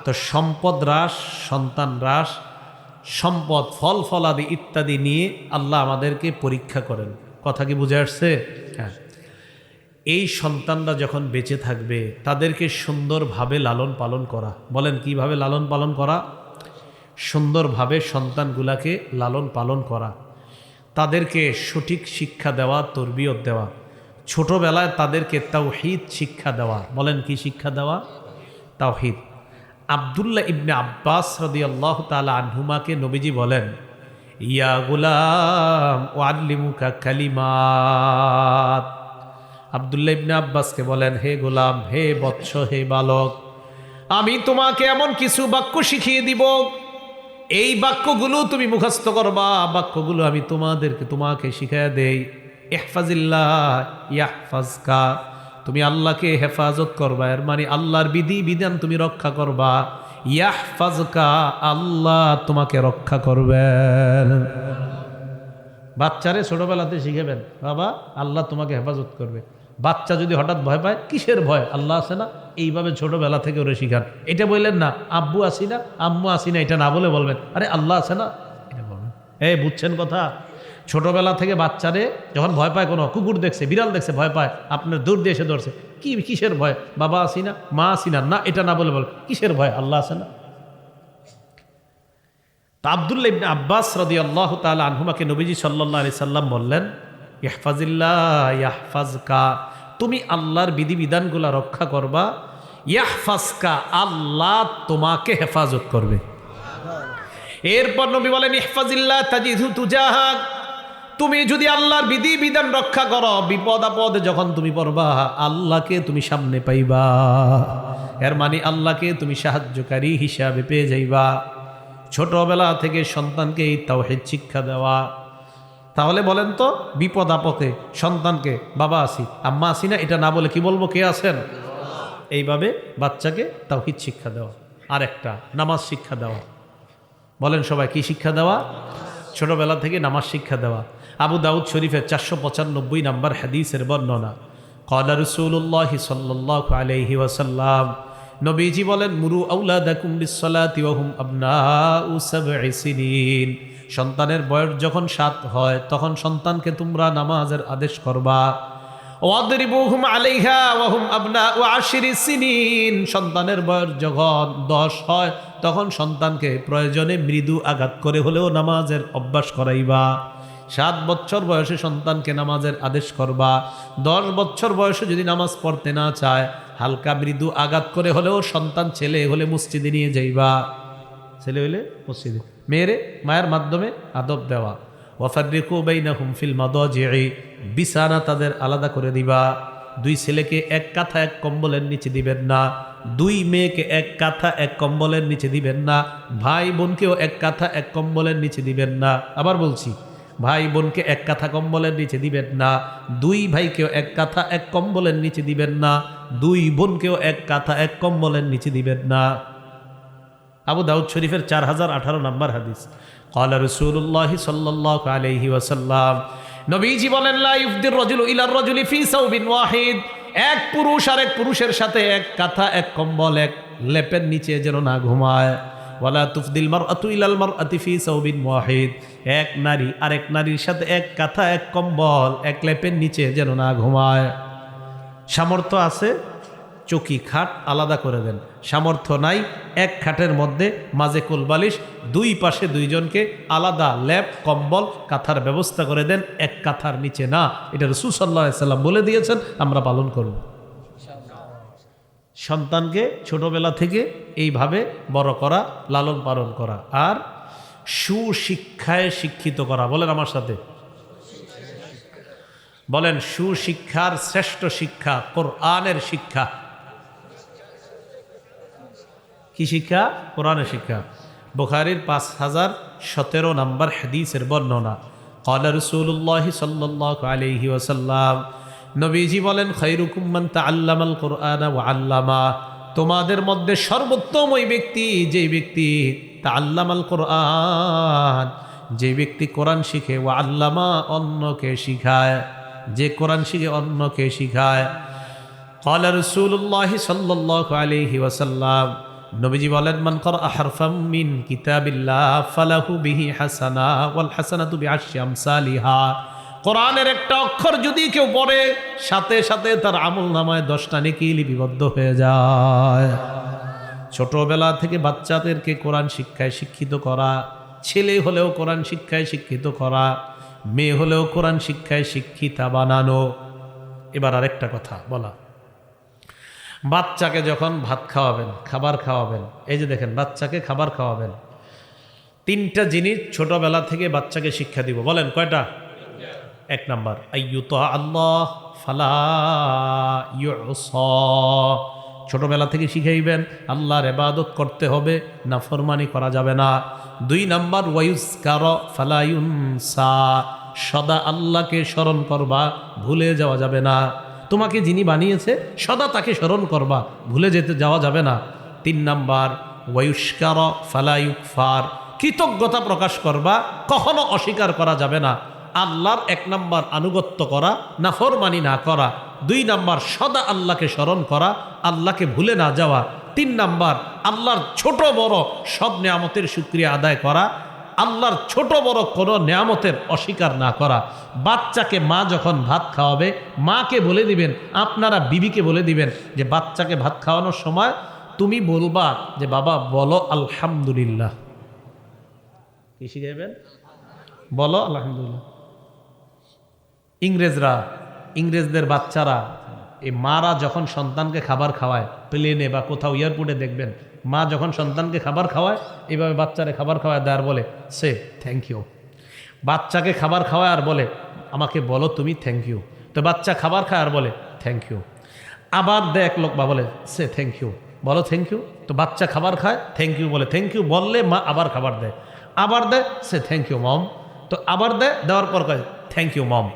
A: তো সম্পদ হ্রাস, সন্তান হ্রাস, সম্পদ ফল ফলাদি ইত্যাদি নিয়ে আল্লাহ আমাদেরকে পরীক্ষা করেন। কথা কি বুঝে আসছে? হ্যাঁ। এই সন্তানরা যখন বেঁচে থাকবে তাদেরকে সুন্দরভাবে লালন পালন করা। বলেন কিভাবে লালন পালন করা? সুন্দরভাবে সন্তানগুলাকে লালন পালন করা, তাদেরকে সঠিক শিক্ষা দেওয়া, তরবিয়ত দেওয়া, ছোটবেলায় তাদেরকে তাওহীদ শিক্ষা দেওয়া। বলেন কি শিক্ষা দেওয়া? তাওহীদ। আব্দুল্লাহ ইবনে আব্বাস রাদিয়াল্লাহু তাআলা আনহুমাকে নবীজি বলেন, ইয়া গুলাম ওয়াল্লিমুকা কালিমাত। আব্দুল্লাহ ইবনে আব্বাসকে বলেন, হে গোলাম, হে বৎস, হে বালক, আমি তোমাকে এমন কিছু বাক্য শিখিয়ে দিব, এই বাক্যগুলো তুমি মুখস্থ করবা। বাক্যগুলো আমি তোমাকে শিখিয়ে দেই। ইহফাজিল্লাহ ইয়াহফাজকা, তুমি আল্লাহকে হেফাজত করবা, এর মানে আল্লাহর বিধি বিধান তুমি রক্ষা করবা। ইয়াহফাজকা, আল্লাহ তোমাকে রক্ষা করবেন। বাচ্চারে ছোটবেলাতে শিখাবেন, বাবা আল্লাহ তোমাকে হেফাজত করবে। বাচ্চা যদি হঠাৎ ভয় পায়, কিসের ভয়? আল্লাহ আছে না, এইভাবে ছোটবেলা থেকে ওরে শিখান। এটা বললেন না আব্বু আসি না, আম্মু আসি না, এটা না বলে বলবেন আরে আল্লাহ আছে না, এটা বলবেন। বুঝছেন কথা? ছোটবেলা থেকে বাচ্চারে যখন ভয় পায়, কোনো কুকুর দেখছে, বিড়াল দেখছে, ভয় পায়, আপনার দূর দিয়ে এসে ধরছে, কিসের ভয়? বাবা আসি না, মা আসি না, না এটা না বলে বল কিসের ভয়? আল্লাহ আছে না। তা আব্দুল্লাহ ইবনে আব্বাস রাদিয়াল্লাহু তাআলা আনহুমাকে নবীজি সাল্লাল্লাহু আলাইহি সাল্লাম বললেন, ইহফাজিল্লাহ ইয়াহফাজকা, তুমি আল্লাহর বিধিবিধানগুলো রক্ষা করবা। ইয়াহফাজকা, আল্লাহ তোমাকে হেফাজত করবে। এরপর নবী বলেন, ইহফাজিল্লাহ তাজিদহু তুজাহাক, তুমি যদি আল্লাহর বিধিবিধান রক্ষা করো, বিপদ আপদে যখন তুমি পড়বা, আল্লাহকে তুমি সামনে পাইবা। এর মানে আল্লাহকে তুমি সাহায্যকারী হিসাবে পেয়ে যাইবা। ছোটবেলা থেকে সন্তানকে এই তাওহীদ শিক্ষা দেওয়া। তাহলে বলেন তো, বিপদ আপদে সন্তানকে বাবা আসি, আম্মা আসি না, এটা না বলে কি বলবো? কে আছেন? এইভাবে বাচ্চাকে তাওহীদ শিক্ষা দেওয়া। আরেকটা নামাজ শিক্ষা দেওয়া। বলেন সবাই কি শিক্ষা দেওয়া? ছোটবেলা থেকে নামাজ শিক্ষা দেওয়া। আবু দাউদ শরীফের 495 নম্বর হাদিসের বর্ণনা, ক্বালা রাসূলুল্লাহি সাল্লাল্লাহু আলাইহি ওয়াসাল্লাম, নবীজি বলেন, মুরু আওলাদাকুম বিসসালাতি ওয়া হুম আবনাউ সাবঈ সিনিন, সন্তানের বয়স যখন 7 হয় তখন সন্তানকে তোমরা নামাজের আদেশ করবা। ওয়াদরিবুহুম আলাইহা ওয়া হুম আবনাউ 10 সিনিন, সন্তানের বয়স যখন 10 হয় তখন সন্তানকে প্রয়োজনে মৃদু আঘাত করে হলেও নামাজের অভ্যাস করাইবা। 7 বছর বয়সে সন্তানকে নামাজের আদেশ করবা। 10 বছর বয়সে যদি নামাজ পড়তে না চায়, হালকা মৃদু আঘাত করে হলেও সন্তান ছেলে হলে মসজিদে নিয়ে যাইবা। ছেলে হলে মসজিদে, মেয়েরে মায়ের মাধ্যমে আদব দেওয়া। ওয়াফাররিকু বাইনাহুম ফিল মাদাজি'i, বিছানা তাদের আলাদা করে দিবা। 2 ছেলেকে এক কাঁথা এক কম্বলের নিচে দিবেন না, 2 মেয়েকে এক কাঁথা এক কম্বলের নিচে দিবেন না, ভাই বোনকেও এক কাঁথা এক কম্বলের নিচে দিবেন না। আবার বলছি, ভাই বোনকে এক কাঁথা কম্বলের নিচে দিবেন না, 2 ভাইকেও এক কাঁথা এক কম্বলের নিচে দিবেন না, 2 বোনকেও এক কাঁথা এক কম্বলের নিচে দিবেন না। আবু দাউদ শরীফের 4018 নম্বর হাদিস, ক্বালা রাসূলুল্লাহি সাল্লাল্লাহু আলাইহি ওয়াসাল্লাম, নবীজি বলেন, লা ইফদির রাজুলু ইলার রাজুলি ফি সাওবিন ওয়াহিদ, এক পুরুষ আরেক পুরুষের সাথে এক কাঁথা এক কম্বল এক লেপের নিচে যেন না ঘুমায়। ওয়ালা তুফদিল মারআতু ইলাল মারআতি ফি সাওবিন ওয়াহিদ, এক নারী আরেক নারীর সাথে এক কাঁথা এক কম্বল এক লেপের নিচে যেন না ঘুমায়। সামর্থ্য আছে, চৌকি খাট আলাদা করে দেন। সামর্থ্য নাই, এক খাটের মধ্যে মাঝে কোলবালিশ, 2 পাশে 2 জনকে আলাদা ল্যাপ কম্বল কাঁথার ব্যবস্থা করে দেন, এক কাঁথার নিচে না। এটা রাসূল সাল্লাল্লাহু আলাইহি সাল্লাম বলে দিয়েছেন, আমরা পালন করব। সন্তানকে ছোটবেলা থেকে এইভাবে বড় করা, লালন পালন করা, আর সুশিক্ষায় শিক্ষিত করা। বলেন আমার সাথে, বলেন সুশিক্ষার শ্রেষ্ঠ শিক্ষা কোরআনের শিক্ষা। কি শিক্ষা? কোরআনের শিক্ষা। বুখারীর 5017 নম্বর হাদিসের বর্ণনা, ক্বালা রাসূলুল্লাহি সাল্লাল্লাহু আলাইহি ওয়াসাল্লাম, নবীজি বলেন, খায়রুকুম মান তাআল্লামাল কুরআনা ওয়া আল্লামা, তোমাদের মধ্যে সর্বোত্তম ওই ব্যক্তি যেই ব্যক্তি তাআল্লামাল কুরআন, যে ব্যক্তি কোরআন শিখে, ওয়া আল্লামা অন্যকে শিখায়, যে কোরআন শিখে অন্যকে শিখায়। ক্বালা রাসূলুল্লাহ সাল্লাল্লাহু আলাইহি ওয়াসাল্লাম, নবীজি বলেন, মান ক্বারা হারফাম মিন কিতাবিল্লাহ ফালাহু বিহি হাসানা ওয়াল হাসানাতু বিআশরি আমসালিহা। কোরআনের একটা অক্ষর যদি কেউ পড়ে, সাথে সাথে তার আমলনামায় 10টা নেকি লিপিবদ্ধ হয়ে যায়। ছোটবেলা থেকে বাচ্চাদেরকে কোরআন শিক্ষায় শিক্ষিত করা, ছেলে হলেও কোরআন শিক্ষায় শিক্ষিত করা, মেয়ে হলেও কোরআন শিক্ষায় শিক্ষিতা বানানো। এবার আরেকটা কথা বলা, বাচ্চাকে যখন ভাত খাওয়াবেন, খাবার খাওয়াবেন, এই যে দেখেন বাচ্চাকে খাবার খাওয়াবেন, 3টা জিনিস ছোটবেলা থেকে বাচ্চাকে শিক্ষা দিব। বলেন কয়টা? 1 নাম্বার, আইয়ুতা আল্লাহ ফালা ইউসা। ছোটবেলা থেকে শিখাইবেন আল্লাহর ইবাদত করতে হবে, নাফরমানি করা যাবে না। 2 নাম্বার, ওয়ায়ুজকার ফালা ইউনসা, সদা আল্লাহকে স্মরণ করবা, ভুলে যাওয়া যাবে না। তোমাকে যিনি বানিয়েছে সদা তাকে স্মরণ করবা, ভুলে যেতে যাওয়া যাবে না। 3 নাম্বার, ওয়ায়ুশকার ফালা ইউকফার, কৃতজ্ঞতা প্রকাশ করবা, কখনো অস্বীকার করা যাবে না। আল্লাহর 1 নাম্বার আনুগত্য করা, নাফরমানি না করা। 2 নাম্বার, সদা আল্লাহকে স্মরণ করা, আল্লাহকে ভুলে না যাওয়া। 3 নাম্বার, আল্লাহর ছোট বড় সব নেয়ামতের শুকরিয়া আদায় করা, আল্লাহর ছোট বড় কোনো নেয়ামতের অস্বীকার না করা। বাচ্চাকে মা যখন ভাত খাওয়াবে, মাকে বলে দিবেন, আপনারা বিবিকে বলে দিবেন যে বাচ্চাকে ভাত খাওয়ানোর সময় তুমি বলবা যে বাবা বলো আলহামদুলিল্লাহ। কি শিখাইবেন? বলো আলহামদুলিল্লাহ। ইংরেজদের বাচ্চারা, এই মারা যখন সন্তানকে খাবার খাওয়ায়, প্লেনে বা কোথাও এয়ারপোর্টে দেখবেন, মা যখন সন্তানকে খাবার খাওয়ায় এইভাবে বাচ্চারে খাবার খাওয়ায় দেয় আর বলে সে থ্যাংক ইউ। বাচ্চাকে খাবার খাওয়ায় আর বলে আমাকে বলো তুমি থ্যাংক ইউ। তো বাচ্চা খাবার খায় আর বলে থ্যাংক ইউ। আবার দেয় এক লোক, বা বলে সে থ্যাংক ইউ, বলো থ্যাংক ইউ। তো বাচ্চা খাবার খায়, থ্যাংক ইউ বলে, থ্যাংক ইউ বললে মা আবার খাবার দেয়, আবার দেয় সে থ্যাংক ইউ মম। তো আবার দেয়, দেওয়ার পর কয় থ্যাংক ইউ মম।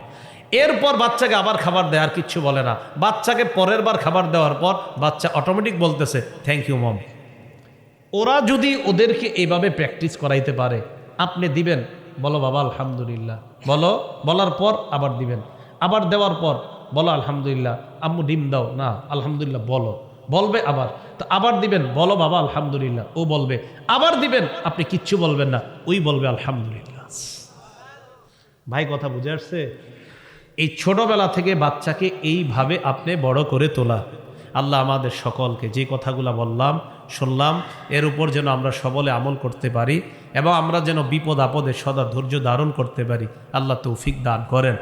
A: এরপর বাচ্চাকে আবার খাবার দেয়, আর কিচ্ছু বলে না। বাচ্চাকে পরের বার খাবার দেওয়ার পর বাচ্চা অটোমেটিক বলতেছে থ্যাংক ইউ মম। ওরা যদি ওদেরকে এইভাবে প্র্যাকটিস করাইতে পারে, আপনি দিবেন বলো বাবা আলহামদুলিল্লাহ, বলো, বলার পর আবার দিবেন, আবার দেওয়ার পর বলো আলহামদুলিল্লাহ, আম্মু ডিম দাও না আলহামদুলিল্লাহ বলো, বলবে আবার, তো আবার দিবেন বলো বাবা আলহামদুলিল্লাহ, ও বলবে, আবার দিবেন, আপনি কিচ্ছু বলবেন না, ওই বলবে আলহামদুলিল্লাহ। ভাই কথা বুঝে আসছে? এই ছোটবেলা থেকে বাচ্চাকে এইভাবে আপনি বড় করে তোলা। আল্লাহ আমাদের সকলকে যে কথাগুলো বললাম শুনলাম এর উপর যেন আমরা সবলে আমল করতে পারি এবং আমরা যেন বিপদ আপদে সদা ধৈর্য ধারণ করতে পারি। আল্লাহ তৌফিক দান করেন।